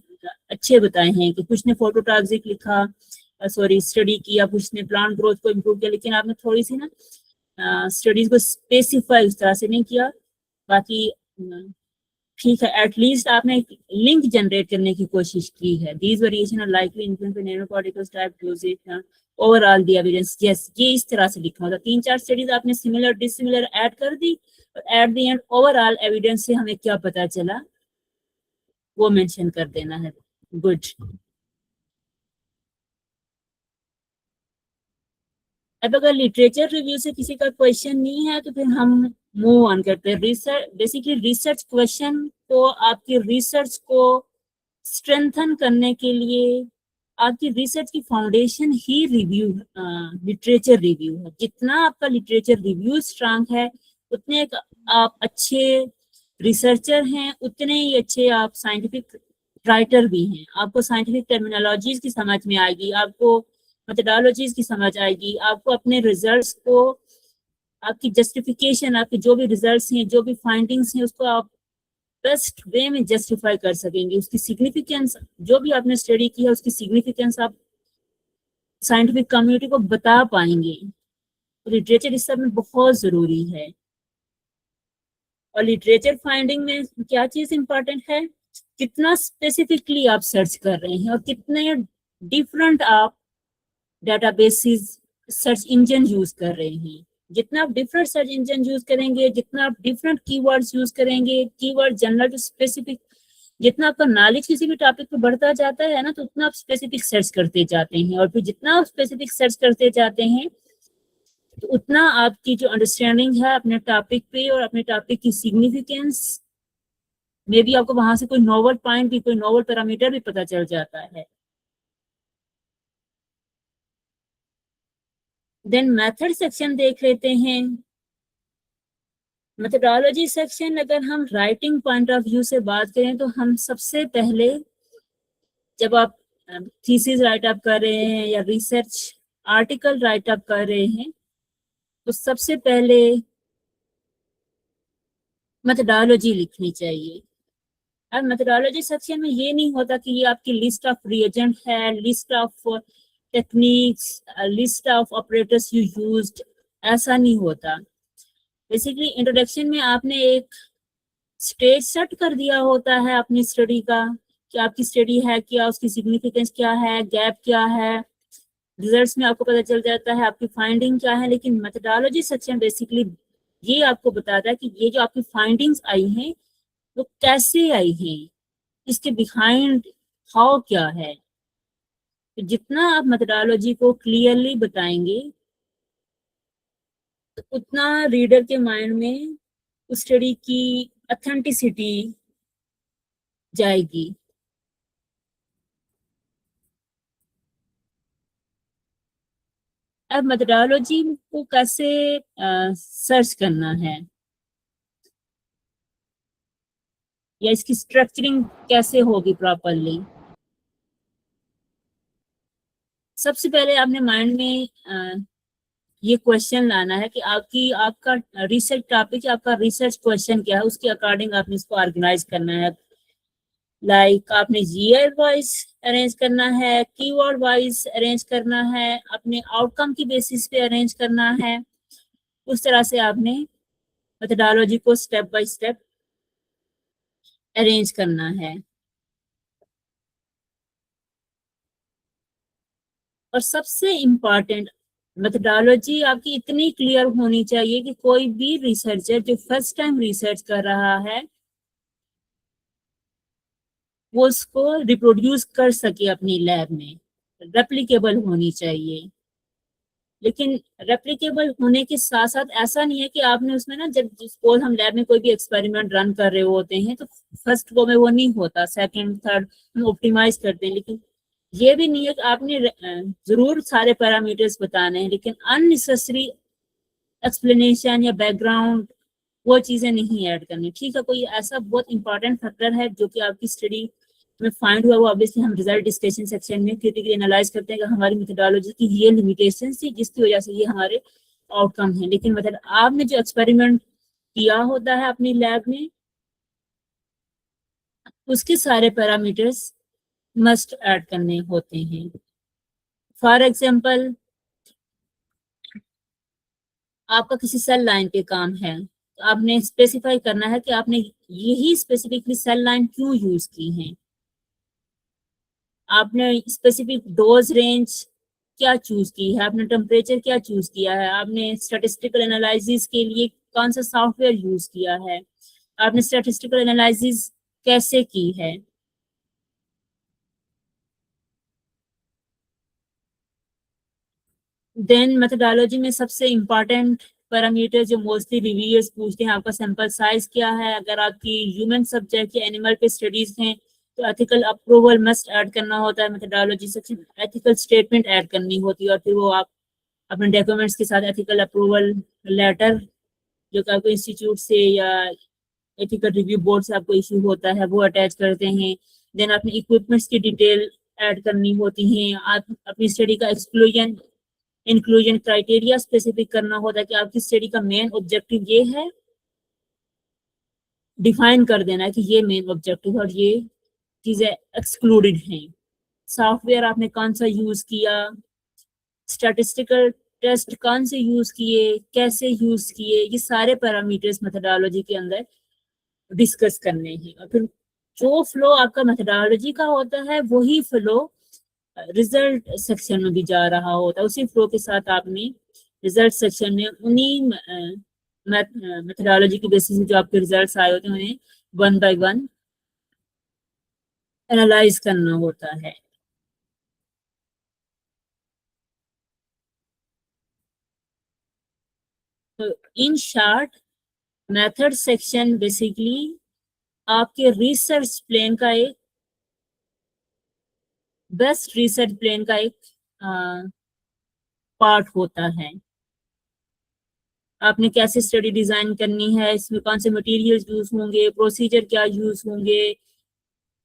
अच्छे बताए हैं कि कुछ ने फोटोटॉक्सिक लिखा, सॉरी स्टडी किया, कुछ ने प्लांट ग्रोथ को इम्प्रूव किया, लेकिन आपने थोड़ी सी ना स्टडीज को स्पेसिफाई उस तरह से नहीं किया। बाकी ठीक है, एटलीस्ट आपने एक लिंक जनरेट करने की कोशिश की है। These variation are likely influence by nanoparticles type dosages overall the evidence. Yes, ये इस तरह से लिखा होता। 3-4 स्टडीज आपने सिमिलर डिसिमिलर ऐड कर दी, और at the end overall evidence से हमें क्या पता चला वो मेंशन कर देना है। गुड। अब अगर लिटरेचर रिव्यू से किसी का क्वेश्चन नहीं है तो फिर हम मूव ऑन करते हैं। रिसर्च, बेसिकली रिसर्च क्वेश्चन को आपकी रिसर्च को स्ट्रेंथन करने के लिए आपकी रिसर्च की फाउंडेशन ही रिव्यू, लिटरेचर रिव्यू है। जितना आपका लिटरेचर रिव्यू स्ट्रांग है, उतने आप अच्छे रिसर्चर हैं, उतने ही अच्छे आप साइंटिफिक राइटर भी हैं। आपको साइंटिफिक टर्मिनोलॉजीज की समझ में आएगी, आपको मेथोडोलॉजीज की समझ आएगी, आपको अपने रिजल्ट्स को, आपकी जस्टिफिकेशन, आपके जो भी रिजल्ट्स हैं, जो भी फाइंडिंग्स हैं, उसको आप बेस्ट वे में जस्टिफाई कर सकेंगे। उसकी सिग्निफिकेंस, जो भी आपने स्टडी की है उसकी सिग्निफिकेंस आप साइंटिफिक कम्युनिटी को बता पाएंगे। तो लिटरेचर इस सब में बहुत जरूरी है। और लिटरेचर फाइंडिंग में क्या चीज इंपॉर्टेंट है, कितना स्पेसिफिकली आप सर्च कर रहे हैं और कितने डिफरेंट आप डेटाबेसेस, सर्च इंजन यूज कर रहे हैं। जितना आप डिफरेंट सर्च इंजन यूज करेंगे, जितना आप डिफरेंट कीवर्ड्स यूज करेंगे, कीवर्ड जनरल टू स्पेसिफिक, जितना आपका नॉलेज किसी भी टॉपिक पे बढ़ता जाता है ना, तो उतना आप स्पेसिफिक सर्च करते जाते हैं, और फिर जितना आप स्पेसिफिक सर्च करते जाते हैं तो उतना आपकी जो अंडरस्टैंडिंग है अपने टॉपिक पे और अपने टॉपिक की सिग्निफिकेंस में भी आपको वहां से कोई नोवल पॉइंट भी, कोई नोवल पैरामीटर भी पता चल जाता है। देन मेथड सेक्शन देख लेते हैं। मेथडोलॉजी सेक्शन, अगर हम राइटिंग पॉइंट ऑफ व्यू से बात करें तो हम सबसे पहले, जब आप थीसिस राइट अप कर रहे हैं या रिसर्च आर्टिकल राइट अप कर रहे हैं, तो सबसे पहले मेथडोलॉजी लिखनी चाहिए। अब मेथडोलॉजी सेक्शन में ये नहीं होता कि ये आपकी लिस्ट ऑफ रिएजेंट है, list of techniques, list of operators you used, ऐसा नहीं होता। बेसिकली इंट्रोडक्शन में आपने एक स्टेज सेट कर दिया होता है अपनी स्टडी का, कि आपकी स्टडी है क्या, उसकी सिग्निफिकेंस क्या है, गैप क्या है, रिजल्ट्स में आपको पता चल जाता है आपकी फाइंडिंग क्या है। लेकिन मेथडोलॉजी सेक्शन बेसिकली ये आपको बताता है कि ये जो आपकी फाइंडिंग्स आई हैं वो कैसे आई हैं, इसके बिहाइंड हाउ क्या है। तो जितना आप मेथडोलॉजी को क्लियरली बताएंगे तो उतना रीडर के माइंड में उस स्टडी की ऑथेंटिसिटी जाएगी। अब मेथडोलॉजी को कैसे सर्च करना है या इसकी स्ट्रक्चरिंग कैसे होगी प्रॉपरली। सबसे पहले आपने माइंड में ये क्वेश्चन लाना है कि आपका रिसर्च टॉपिक, आपका रिसर्च क्वेश्चन क्या है, उसके अकॉर्डिंग आपने इसको ऑर्गेनाइज करना है। लाइक आपने ईयर वाइज अरेंज करना है, कीवर्ड वाइज अरेंज करना है, अपने आउटकम की बेसिस पे अरेंज करना है। उस तरह से आपने मेथडोलॉजी को स्टेप बाय स्टेप अरेंज करना है। और सबसे इम्पॉर्टेंट, मेथडोलॉजी आपकी इतनी क्लियर होनी चाहिए कि कोई भी रिसर्चर जो फर्स्ट टाइम रिसर्च कर रहा है वो उसको रिप्रोड्यूस कर सके अपनी लैब में, रेप्लिकेबल होनी चाहिए। लेकिन रेप्लिकेबल होने के साथ साथ ऐसा नहीं है कि आपने उसमें ना, जब सपोज हम लैब में कोई भी एक्सपेरिमेंट रन कर रहे होते हैं तो फर्स्ट गो में वो नहीं होता, सेकंड थर्ड हम ऑप्टिमाइज करते हैं। लेकिन ये भी नहीं है कि आपने जरूर सारे पैरामीटर्स बताने हैं, लेकिन अननेसेसरी एक्सप्लेनेशन या बैकग्राउंड वो चीजें नहीं ऐड करनी। ठीक है, कोई ऐसा बहुत इंपॉर्टेंट फैक्टर है जो कि आपकी स्टडी में फाइंड हुआ, वो ऑब्वियसली हम रिजल्ट डिस्कशन सेक्शन में क्रिटिकली एनालाइज करते हैं कि हमारी मेथडोलॉजी की ये लिमिटेशन थी जिसकी वजह से ये हमारे आउटकम है। लेकिन मतलब आपने जो एक्सपेरिमेंट किया होता है अपनी लैब में, उसके सारे पैरामीटर्स मस्ट ऐड करने होते हैं। फॉर एग्जाम्पल, आपका किसी सेल लाइन पे काम है तो आपने स्पेसिफाई करना है कि आपने यही स्पेसिफिकली सेल लाइन क्यों यूज की है, आपने स्पेसिफिक डोज रेंज क्या चूज की है, आपने टेम्परेचर क्या चूज किया है, आपने स्टैटिस्टिकल एनालिसिस के लिए कौन सा सॉफ्टवेयर यूज किया है, आपने स्टैटिस्टिकल एनालिसिस कैसे की है। देन मेथडोलॉजी में सबसे इम्पॉर्टेंट पैरामीटर जो मोस्टली रिव्यूअर्स पूछते हैं, आपका सैंपल साइज क्या है। अगर आपकी ह्यूमन सब्जेक्ट या एनिमल पे स्टडीज हैं तो एथिकल अप्रूवल मस्ट ऐड करना होता है methodology section, ethical statement add करनी होती है, और फिर वो आप अपने डॉक्यूमेंट्स के साथ एथिकल अप्रूवल लेटर जो कि आपको इंस्टीट्यूट से या एथिकल रिव्यू बोर्ड से आपको इशू होता है वो अटैच करते हैं। देन अपने इक्विपमेंट्स की डिटेल ऐड करनी होती है। आप अपनी स्टडी का एक्सक्लूजन इंक्लूजन क्राइटेरिया स्पेसिफिक करना होता है कि आपकी स्टडी का मेन ऑब्जेक्टिव ये है, डिफाइन कर देना है कि ये मेन ऑब्जेक्टिव और ये चीजें एक्सक्लूडेड हैं। सॉफ्टवेयर आपने कौन सा यूज किया, स्टैटिस्टिकल टेस्ट कौन से यूज किए, कैसे यूज किए, ये सारे पैरामीटर्स मेथडोलॉजी के अंदर डिस्कस करने हैं। और फिर जो फ्लो आपका मेथडोलॉजी का होता है वही फ्लो रिजल्ट सेक्शन में भी जा रहा होता है, उसी फ्लो के साथ आपने रिजल्ट सेक्शन में उन्हीं मेथडोलॉजी की बेसिस पे जो आपके रिजल्ट्स आए होते हैं उन्हें वन बाय वन एनालाइज करना होता है। तो in short method section basically आपके रिसर्च प्लान का एक बेस्ट रिसर्च प्लान का एक पार्ट होता है। आपने कैसे स्टडी डिजाइन करनी है, इसमें कौन से मटेरियल्स यूज होंगे, प्रोसीजर क्या यूज होंगे,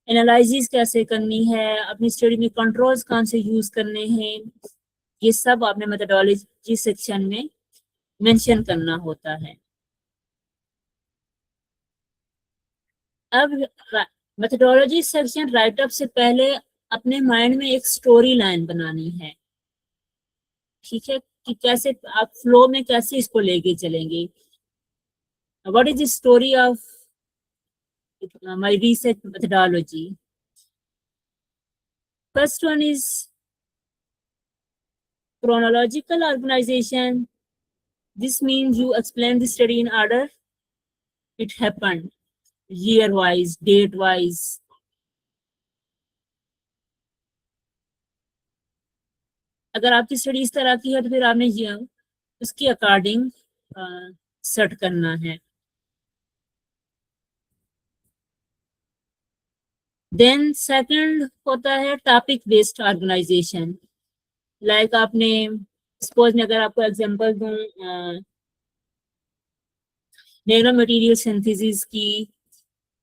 एनालिसिस कैसे करनी है, अपनी स्टडी में कंट्रोल्स कौन से यूज करने हैं, ये सब आपने मेथोडोलॉजी सेक्शन में मेंशन करना होता है। अब मेथोडोलॉजी सेक्शन राइटअप से पहले अपने माइंड में एक स्टोरी लाइन बनानी है, ठीक है, कि कैसे आप फ्लो में कैसे इसको लेके चलेंगे। What is the story of my research methodology? First one is chronological organization. This means you explain the study in order it happened, year wise, date wise. अगर आपकी स्टडी इस तरह की है तो फिर आपने उसके अकॉर्डिंग सेट करना है। देन सेकंड होता है टॉपिक बेस्ड ऑर्गेनाइजेशन। लाइक आपने सपोज में अगर आपको एग्जांपल दूं नैनो मटेरियल सिंथेसिस की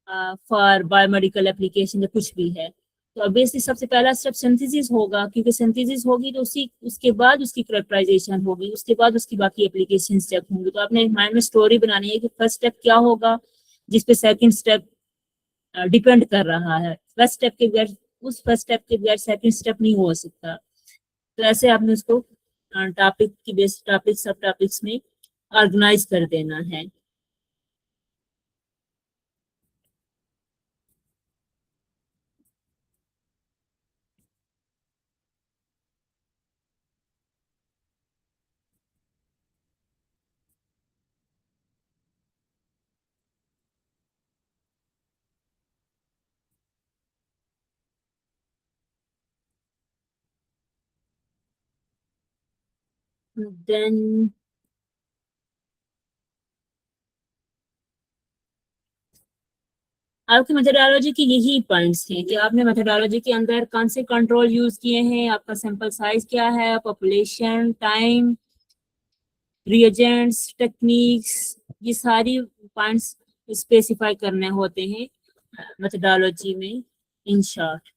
फॉर बायोमेडिकल एप्लीकेशन या कुछ भी है, तो ऑब्वियसली सबसे पहला स्टेप सिंथेसिस होगा, क्योंकि सिंथेसिस होगी तो उसके बाद उसकी कैरेक्टराइजेशन होगी, उसके बाद उसकी बाकी एप्लीकेशन स्टेप होंगे। तो आपने माइंड में स्टोरी बनानी है कि फर्स्ट स्टेप क्या होगा जिसपे सेकंड स्टेप डिपेंड कर रहा है। फर्स्ट स्टेप के बगैर उस फर्स्ट स्टेप के बगैर सेकंड स्टेप नहीं हो सकता। तो ऐसे आपने उसको टॉपिक की बेस टॉपिक सब टॉपिक्स में ऑर्गेनाइज कर देना है। देन आपकी मेथोडोलॉजी की यही पॉइंट्स हैं कि आपने मेथोडोलॉजी के अंदर कौन से कंट्रोल यूज किए हैं, आपका सैंपल साइज क्या है, पॉपुलेशन, टाइम, रिएजेंट्स, टेक्निक्स, ये सारी पॉइंट्स स्पेसिफाई करने होते हैं मेथोडोलॉजी में इन शॉर्ट।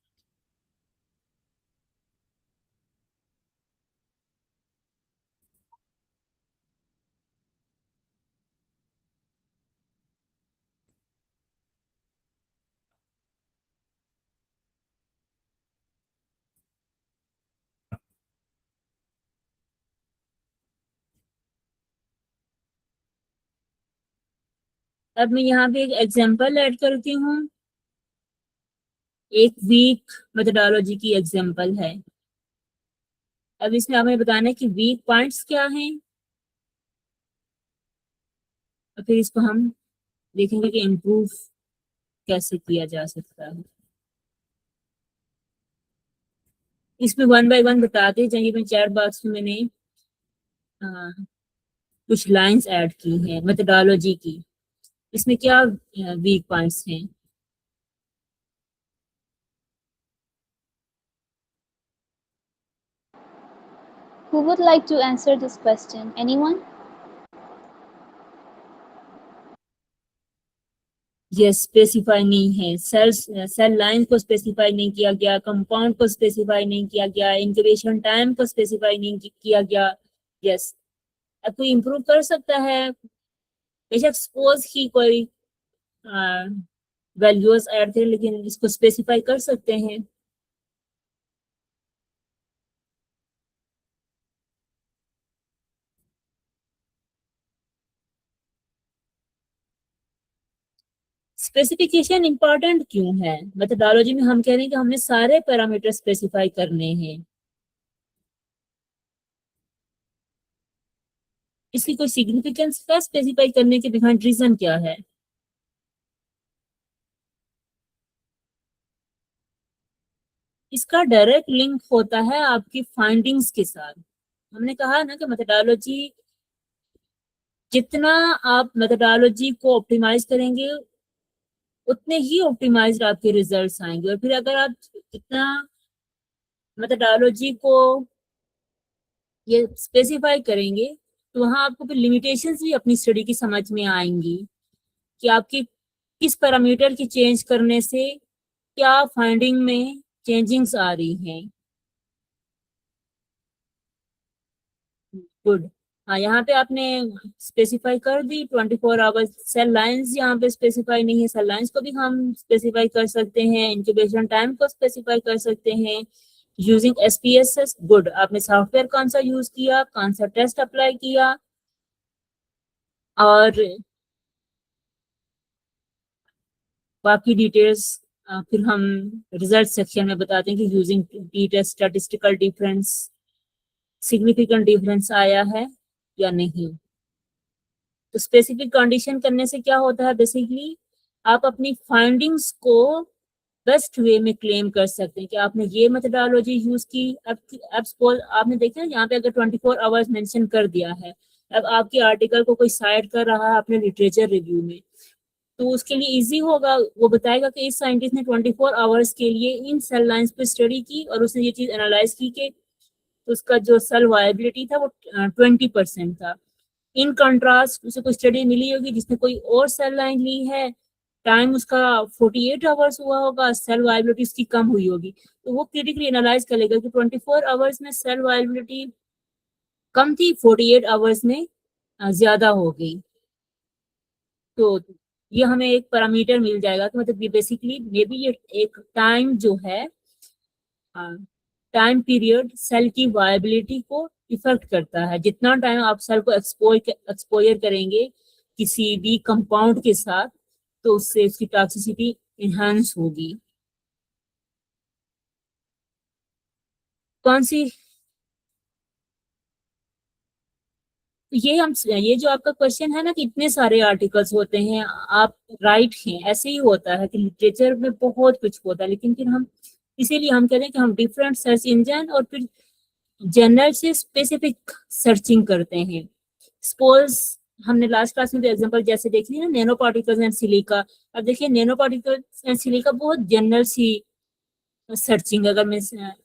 अब मैं यहाँ पे एक एग्जांपल ऐड करती हूँ, एक वीक मेथोडोलॉजी की एग्जांपल है। अब इसमें हमें बताना है कि वीक पॉइंट्स क्या हैं और फिर इसको हम देखेंगे कि इम्प्रूव कैसे किया जा सकता है। इसमें वन बाय वन बताते जाएंगे। मैं चैट बॉक्स में मैंने कुछ लाइंस ऐड की हैं मेथोडोलॉजी की, इसमें क्या वीक पॉइंट्स हैं। Who would like to answer this question? Anyone? ये स्पेसिफाई नहीं है, सेल लाइन को स्पेसिफाई नहीं किया गया, कंपाउंड को स्पेसिफाई नहीं किया गया, इंक्यूबेशन टाइम को स्पेसिफाई नहीं किया गया। यस, अब कोई इम्प्रूव कर सकता है, बेशक सपोज ही कोई वैल्यूज ऐड थे लेकिन इसको स्पेसिफाई कर सकते हैं। स्पेसिफिकेशन इंपॉर्टेंट क्यों है? मेथोडोलॉजी में हम कह रहे हैं कि हमने सारे पैरामीटर स्पेसिफाई करने हैं। इसकी कोई सिग्निफिकेंस का स्पेसिफाई करने के बिहाइंड रीजन क्या है? इसका डायरेक्ट लिंक होता है आपकी फाइंडिंग्स के साथ। हमने कहा ना कि मेथोडोलॉजी, जितना आप मेथोडोलॉजी को ऑप्टिमाइज करेंगे उतने ही ऑप्टिमाइज्ड आपके रिजल्ट्स आएंगे। और फिर अगर आप जितना मेथोडोलॉजी को ये स्पेसिफाई करेंगे तो वहां आपको फिर लिमिटेशंस भी अपनी स्टडी की समझ में आएंगी कि आपकी किस पैरामीटर की चेंज करने से क्या फाइंडिंग में चेंजिंग्स आ रही हैं। गुड। हाँ, यहाँ पे आपने स्पेसिफाई कर दी 24 आवर्स। सेल लाइंस यहाँ पे स्पेसिफाई नहीं है, सेल लाइंस को भी हम स्पेसिफाई कर सकते हैं, इंक्यूबेशन टाइम को स्पेसिफाई कर सकते हैं यूजिंग SPSS। गुड। आपने सॉफ्टवेयर कौन सा यूज किया, कौन सा टेस्ट अप्लाई किया, और बाकी डिटेल्स फिर हम रिजल्ट सेक्शन में बताते हैं कि using T-test statistical difference, significant difference आया है या नहीं। तो स्पेसिफिक कंडीशन करने से क्या होता है, बेसिकली आप अपनी फाइंडिंग्स को बेस्ट वे में क्लेम कर सकते हैं कि आपने ये मेथोडोलॉजी यूज की। अब सपोज आपने देखा यहाँ पे अगर 24 आवर्स मेंशन कर दिया है, अब आपके आर्टिकल को कोई साइट कर रहा है अपने लिटरेचर रिव्यू में, तो उसके लिए इजी होगा, वो बताएगा कि इस साइंटिस्ट ने 24 आवर्स के लिए इन सेल लाइंस पे स्टडी की और उसने ये चीज एनालाइज की कि उसका जो सेल वायबिलिटी था वो 20% था। इन कंट्रास्ट उसे कोई स्टडी मिली होगी जिसने कोई और सेल लाइन ली है, टाइम उसका 48 आवर्स हुआ होगा, सेल वायबिलिटी उसकी कम हुई होगी, तो वो क्रिटिकली एनालाइज करेगा कि 24 आवर्स में सेल वायबिलिटी कम थी, 48 आवर्स में ज्यादा हो गई। तो ये हमें एक पैरामीटर मिल जाएगा कि मतलब ये बेसिकली मे बी ये एक टाइम जो है, टाइम पीरियड सेल की वायबिलिटी को इफेक्ट करता है। जितना टाइम आप सेल को एक्सपोजर करेंगे किसी भी कंपाउंड के साथ, तो उससे उसकी टॉक्सिसिटी इनहेंस होगी। कौन सी ये जो आपका क्वेश्चन है ना कि इतने सारे आर्टिकल्स होते हैं, आप राइट हैं, ऐसे ही होता है कि लिटरेचर में बहुत कुछ होता है, लेकिन फिर हम इसीलिए हम कहते हैं कि हम डिफरेंट सर्च इंजन और फिर जनरल से स्पेसिफिक सर्चिंग करते हैं। सपोज हमने लास्ट क्लास में तो एग्जांपल जैसे देख लिया ना, नैनो पार्टिकल्स एंड सिलिका। अब देखिए नैनो पार्टिकल्स एंड सिलिका बहुत जनरल सी सर्चिंग, अगर मैं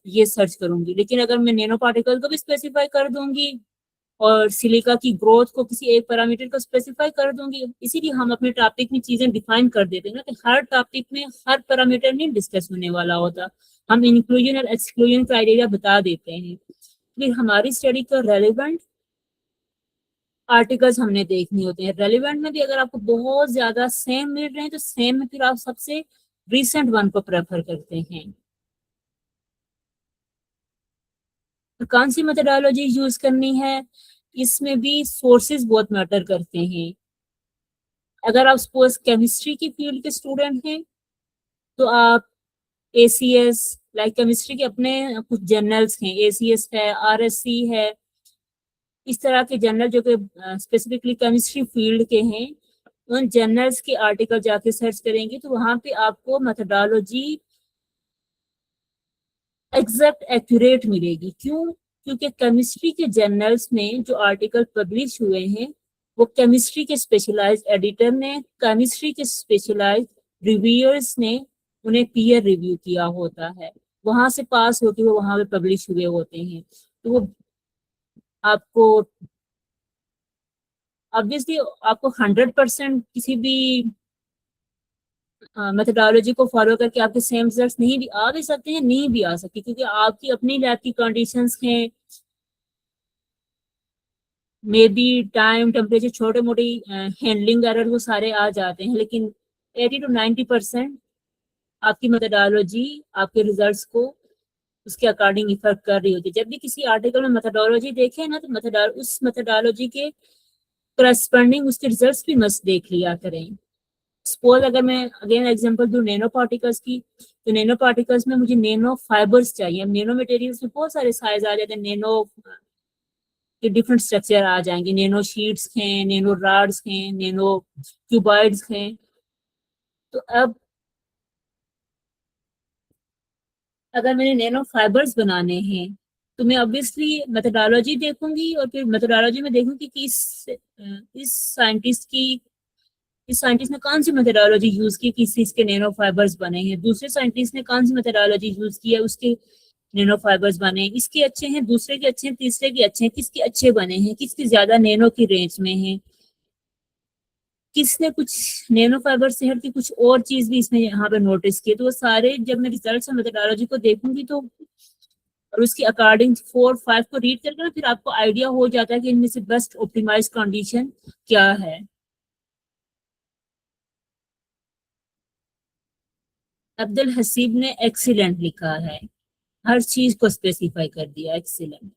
ये सर्च करूंगी, लेकिन अगर मैं नैनो पार्टिकल को भी स्पेसिफाई कर दूंगी और सिलिका की ग्रोथ को किसी एक पैरामीटर को स्पेसिफाई कर दूंगी, इसीलिए हम अपने टॉपिक में चीजें डिफाइन कर देते हैं ना कि हर टॉपिक में हर पैरामीटर नहीं डिस्कस होने वाला होता, हम इंक्लूजन और एक्सक्लूजन क्राइटेरिया बता देते हैं। फिर हमारी स्टडी को रेलिवेंट आर्टिकल्स हमने देखने होते हैं। रेलिवेंट में भी अगर आपको बहुत ज्यादा सेम मिल रहे हैं तो सेम में फिर आप सबसे रिसेंट वन को प्रेफर करते हैं। तो कौन सी मेथोडोलॉजी यूज करनी है, इसमें भी सोर्सेज बहुत मैटर करते हैं। अगर आप सपोज केमिस्ट्री की फील्ड के स्टूडेंट हैं तो आप ACS, लाइक केमिस्ट्री के अपने कुछ जर्नल्स हैं, ACS है, RSC है, इस तरह के जर्नल जो कि स्पेसिफिकली केमिस्ट्री फील्ड के हैं, उन जर्नल्स के आर्टिकल जाके सर्च करेंगे तो वहां पे आपको मेथोडोलॉजी एग्जैक्ट एक्यूरेट मिलेगी। क्यों? क्योंकि केमिस्ट्री के जर्नल्स में जो आर्टिकल पब्लिश हुए हैं वो केमिस्ट्री के स्पेशलाइज्ड एडिटर ने, केमिस्ट्री के स्पेशलाइज्ड रिव्यूअर्स ने उन्हें पीयर रिव्यू किया होता है, वहां से पास होकर वो वहां पे पब्लिश हुए होते हैं। तो वो आपको ऑब्वियसली आपको 100% किसी भी मेथोडोलॉजी को फॉलो करके आपके सेम रिजल्ट्स नहीं भी आ भी सकते हैं, नहीं भी आ सकते, क्योंकि आपकी अपनी लैब की कंडीशंस हैं, मे बी टाइम, टेम्परेचर, छोटे मोटे हैंडलिंग एरर वो सारे आ जाते हैं, लेकिन 80 to 90% आपकी मेथोडोलॉजी आपके रिजल्ट्स को उसके अकॉर्डिंग इफेक्ट कर रही होती है। जब भी किसी आर्टिकल में मेथोडोलॉजी देखें ना तो उस मेथोडोलॉजी के करस्पॉन्डिंग उसके रिजल्ट्स भी मस्त देख लिया करें। सपोज अगर मैं अगेन एग्जांपल दूं नैनो पार्टिकल्स की, तो नैनो पार्टिकल्स में मुझे नैनो फाइबर्स चाहिए। नैनो मटेरियल्स में बहुत सारे साइज आ जाते हैं, नैनो के डिफरेंट स्ट्रक्चर आ जाएंगे, नैनो शीट्स हैं, नैनो रॉड्स हैं, नैनो क्यूबॉइड्स हैं। तो अब अगर मैंने नैनो फाइबर्स बनाने हैं तो मैं ऑब्वियसली मेथोडोलॉजी देखूंगी, और फिर मेथोडोलॉजी में देखूंगी कि इस साइंटिस्ट की इस साइंटिस्ट ने कौन सी मेथोडोलॉजी यूज की किस चीज के नैनो फाइबर्स बने हैं, दूसरे साइंटिस्ट ने कौन सी मेथोडोलॉजी यूज की है उसके नैनो फाइबर्स बने हैं, इसके अच्छे हैं, दूसरे के अच्छे हैं, तीसरे के अच्छे हैं, किसके अच्छे बने हैं, किसके ज्यादा नैनो की रेंज में है, किसने कुछ नैनो फाइबर से हट के कुछ और चीज भी इसमें यहाँ पे नोटिस किए। तो वो सारे जब मैं रिजल्ट और मेथोडोलॉजी को देखूंगी तो और उसके अकॉर्डिंग 4-5 को रीड करके ना फिर आपको आइडिया हो जाता है कि इनमें से बेस्ट ऑप्टिमाइज कंडीशन क्या है। अब्दुल हसीब ने एक्सीलेंट लिखा है, हर चीज को स्पेसिफाई कर दिया, एक्सीलेंट।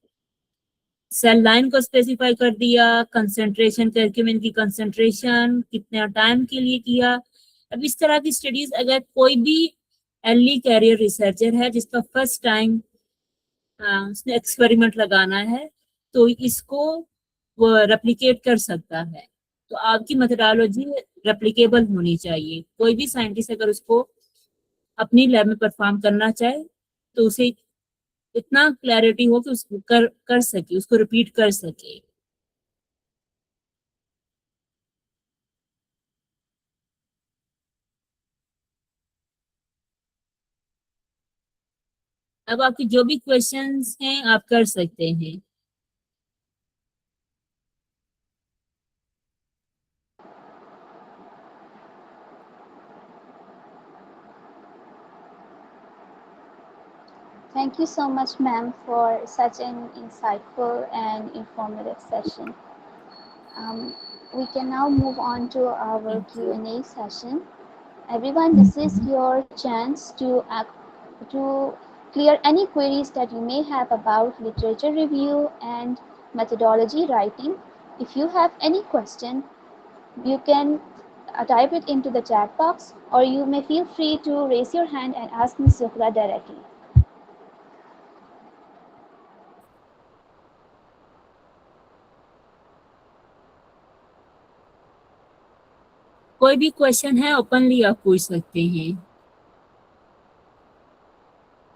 सेल लाइन को स्पेसिफाई कर दिया, कंसंट्रेशन करके मैंने की कंसंट्रेशन कितना टाइम के लिए किया। अब इस तरह की स्टडीज अगर कोई भी अर्ली कैरियर रिसर्चर है जिसका फर्स्ट टाइम उसने एक्सपेरिमेंट लगाना है तो इसको वो रेप्लिकेट कर सकता है। तो आपकी मेथोडोलॉजी रेप्लिकेबल होनी चाहिए। कोई भी साइंटिस्ट अगर उसको अपनी लैब में परफॉर्म करना चाहे तो उसे इतना क्लैरिटी हो कि उसको कर सके, उसको रिपीट कर सके। अब आपकी जो भी क्वेश्चंस हैं आप कर सकते हैं। Thank you so much, ma'am, for such an insightful and informative session. We can now move on to our thank you. Q&A session. Everyone, this is your chance to clear any queries that you may have about literature review and methodology writing. If you have any question, you can type it into the chat box, or you may feel free to raise your hand and ask Ms. Zuhra directly. कोई भी question है openly आप पूछ सकते हैं,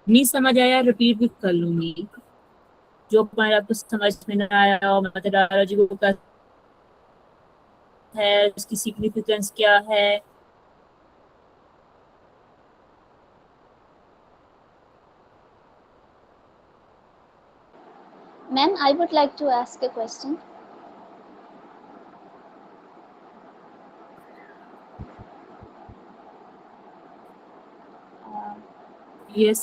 नहीं समझ आया रिपीट भी कर लूंगी। जो पॉइंट आपको समझ में ना आया हो, मेथोडोलॉजी को क्या है, उसकी सिग्निफिकेंस क्या है। Ma'am, I would like to ask a question. Yes.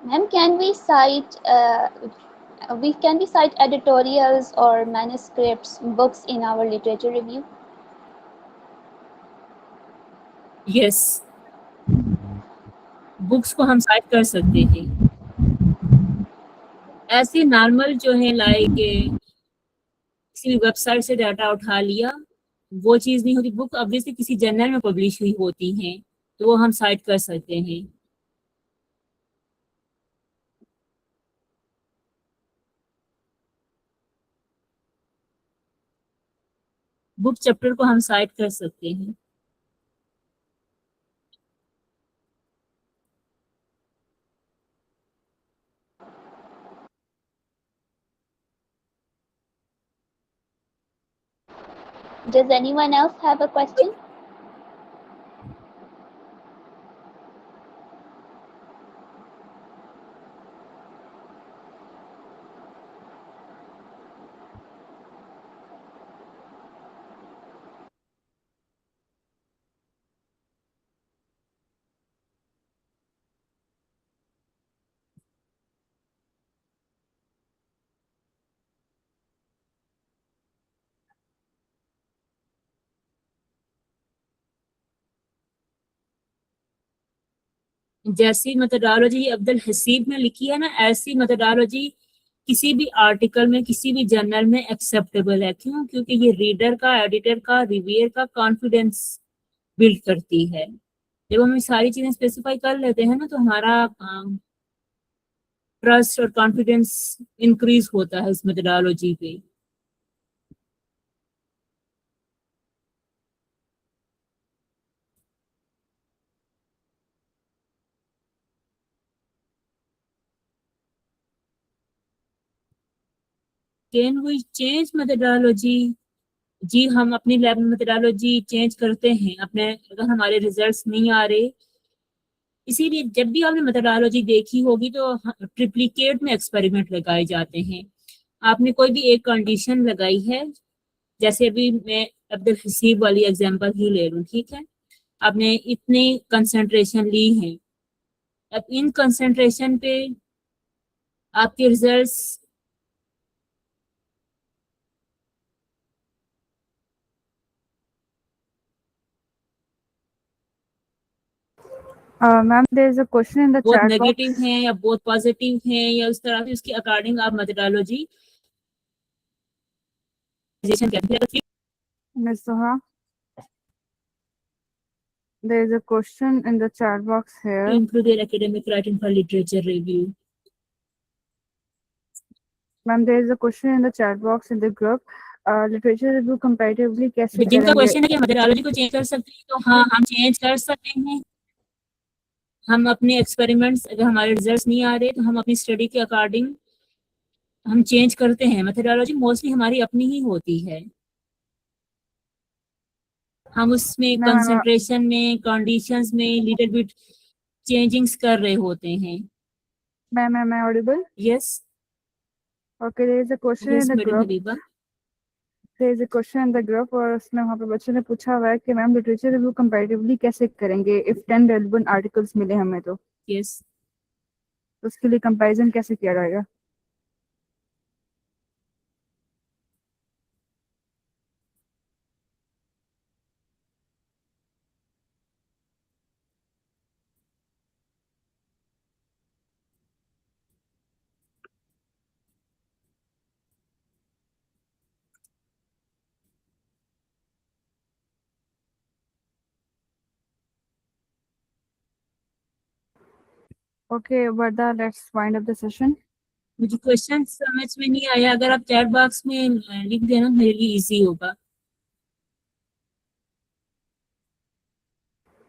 Ma'am, can we cite editorials or manuscripts, books in our literature review? Yes, books को हम साइट कर सकते हैं। ऐसे नॉर्मल जो है लाइक किसी भी वेबसाइट से डाटा उठा लिया वो चीज नहीं होती। बुक ऑब्वियसली किसी जर्नल में पब्लिश हुई होती हैं तो वो हम साइट कर सकते हैं। बुक चैप्टर को हम साइट कर सकते हैं। Does anyone else have a question? जैसी मेथोडोलॉजी अब्दुल हसीब ने लिखी है ना, ऐसी मेथोडोलॉजी किसी भी आर्टिकल में किसी भी जर्नल में एक्सेप्टेबल है। क्यों? क्योंकि ये रीडर का, एडिटर का, रिव्यूअर का कॉन्फिडेंस बिल्ड करती है। जब हम सारी चीजें स्पेसिफाई कर लेते हैं ना तो हमारा ट्रस्ट और कॉन्फिडेंस इंक्रीज होता है उस मेथोडोलॉजी पे। Can we change methodology? जी, हम अपनी लैब में मेथोडोलॉजी चेंज करते हैं अपने, अगर हमारे रिजल्ट्स नहीं आ रहे। इसीलिए जब भी आपने मेथोडोलॉजी देखी होगी तो ट्रिप्लिकेट में एक्सपेरिमेंट लगाए जाते हैं। आपने कोई भी एक कंडीशन लगाई है, जैसे अभी मैं अब्दुल हसीब वाली एग्जांपल ही ले लूं, ठीक है। आपने इतनी कंसंट्रेशन ली है, अब इन कंसंट्रेशन पे आपके results Ma'am, there is a question in the बहुत chat नेगेटिव box. हैं या बहुत पॉजिटिव हैं, या उस तरह से उसके अकॉर्डिंग आप methodology Ms. Soha, there is a question in the chat box here. improve their academic writing for literature review. Ma'am, there is a question in the chat box in the group. Literature review comparatively कैसे जिनका करेंगे? Question है कि methodology को change कर सकते हैं, तो हाँ, हम चेंज कर सकते हैं। हम अपने एक्सपेरिमेंट्स, अगर हमारे रिजल्ट्स नहीं आ रहे तो हम अपनी स्टडी के अकॉर्डिंग हम चेंज करते हैं। मेथोडोलॉजी मोस्टली हमारी अपनी ही होती है, हम उसमें Ma'am, कंसंट्रेशन में, कंडीशंस में लिटिल बिट चेंजिंग्स कर रहे होते हैं। am I audible? Yes Okay, there is a question in yes the madam group. Habiba. There is a question in the group और उसमें वहाँ पे बच्चों ने पूछा हुआ है कि मैम लिटरेचर रिव्यू कंपैरेटिवली कैसे करेंगे if 10 relevant articles मिले हमें तो यस उसके लिए कंपैरिजन कैसे किया जाएगा? Okay, Varda, let's wind up the session. मुझे क्वेश्चन समझ में नहीं आया, अगर आप चैट बॉक्स में लिख देना मेरे लिए इजी होगा।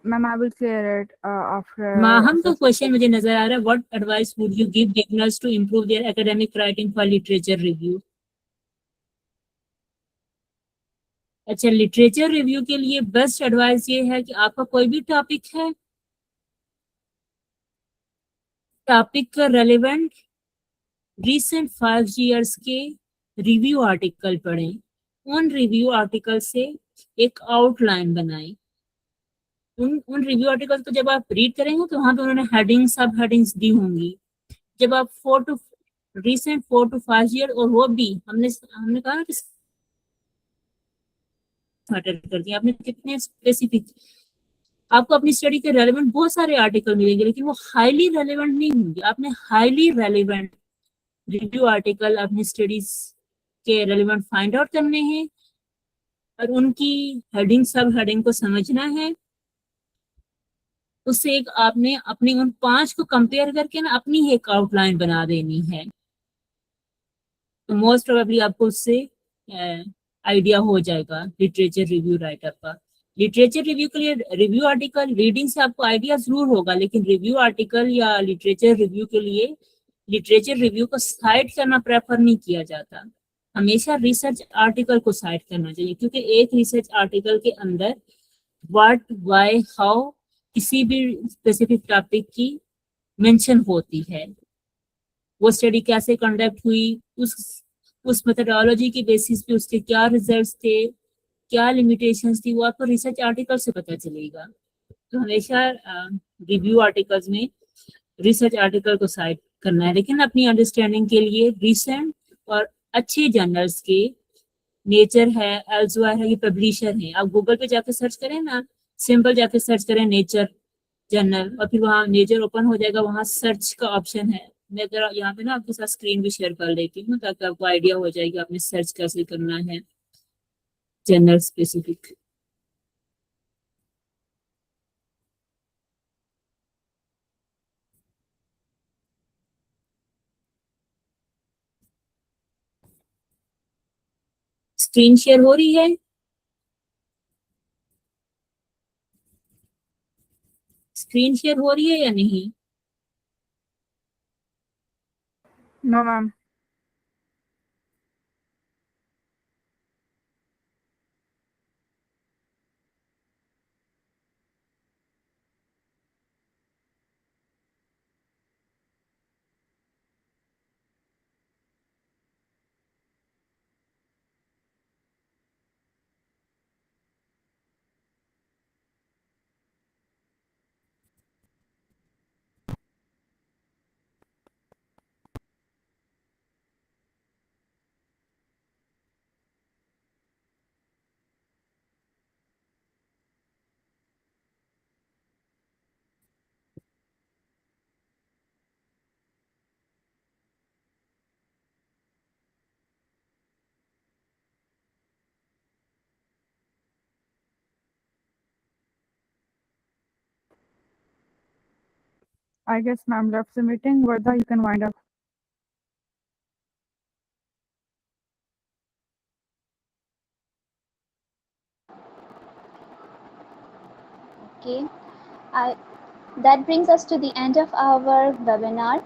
Ma'am, I will clear it after. Maham का क्वेश्चन मुझे नजर आ रहा है, what advice would you give beginners to improve their academic writing for literature review? अच्छा, लिटरेचर रिव्यू के लिए बेस्ट एडवाइस ये है कि आपका कोई भी टॉपिक है, टॉपिक का रेलेवेंट रिसेंट 5 years के रिव्यू आर्टिकल पढ़ें। उन रिव्यू आर्टिकल से एक आउटलाइन बनाएं। उन रिव्यू आर्टिकल को जब आप रीड करेंगे तो वहां पे उन्होंने हेडिंग, सब हेडिंग्स दी होंगी। जब आप 4 to 5 year, और वो भी हमने कहा ना कि मैटर करती है, आपने कितने स्पेसिफिक, आपको अपनी स्टडी के रेलेवेंट बहुत सारे आर्टिकल मिलेंगे, लेकिन वो हाईली रेलेवेंट नहीं होंगे। आपने हाईली रेलेवेंट रिव्यू आर्टिकल अपनी स्टडीज के रेलेवेंट फाइंड आउट करने हैं और उनकी हेडिंग, सब हेडिंग को समझना है। उससे एक आपने अपनी उन 5 को कंपेयर करके ना अपनी एक आउटलाइन बना देनी है, तो मोस्ट प्रोबेबली आपको उससे आइडिया हो जाएगा लिटरेचर रिव्यू राइटर का। लिटरेचर रिव्यू के लिए रिव्यू आर्टिकल रीडिंग से आपको आइडिया जरूर होगा, लेकिन रिव्यू आर्टिकल या लिटरेचर रिव्यू के लिए लिटरेचर रिव्यू को साइट करना प्रेफर नहीं किया जाता। हमेशा रिसर्च आर्टिकल को साइट करना चाहिए, क्योंकि एक रिसर्च आर्टिकल के अंदर व्हाट, व्हाई, हाउ किसी भी स्पेसिफिक टॉपिक की मेंशन होती है। वो स्टडी कैसे कंडक्ट हुई, उस मेथोडोलॉजी की बेसिस पे उसके क्या रिजल्ट्स थे, क्या लिमिटेशंस थी, वो आपको रिसर्च आर्टिकल से पता चलेगा। तो हमेशा रिव्यू आर्टिकल्स में रिसर्च आर्टिकल को साइट करना है, लेकिन अपनी अंडरस्टैंडिंग के लिए रिसेंट और अच्छे जर्नल्स के, नेचर है, एल्सेवियर है, ये पब्लिशर है। आप गूगल पे जाके सर्च करें ना, सिंपल जाके सर्च करें नेचर जर्नल, और फिर वहाँ नेचर ओपन हो जाएगा, वहाँ सर्च का ऑप्शन है। मैं जरा यहाँ पे ना आपके साथ स्क्रीन भी शेयर कर लेती हूँ, ताकि आपको आइडिया हो जाएगी आपने सर्च कैसे करना है जर्नल स्पेसिफिक। स्क्रीन शेयर हो रही है? स्क्रीन शेयर हो रही है या नहीं? No, ma'am. I guess ma'am left the meeting. Vardha, you can wind up. Okay. That brings us to the end of our webinar.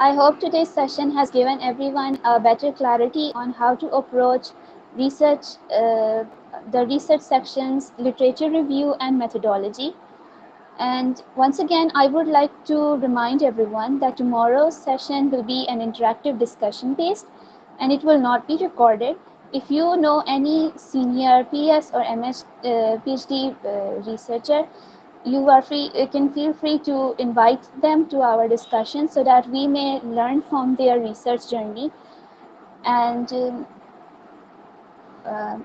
I hope today's session has given everyone a better clarity on how to approach research, the research sections, literature review, and methodology. And once again, I would like to remind everyone that tomorrow's session will be an interactive discussion based and it will not be recorded. If you know any senior PS or MS, PhD researcher, you can feel free to invite them to our discussion so that we may learn from their research journey. And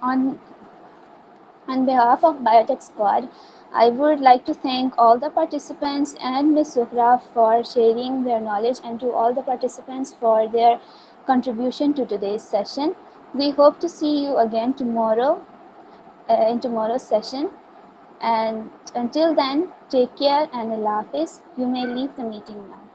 on behalf of Biotech Squad, I would like to thank all the participants and Ms. Zuhra for sharing their knowledge, and to all the participants for their contribution to today's session. We hope to see you again tomorrow in tomorrow's session. And until then, take care and Allah Hafiz. You may leave the meeting now.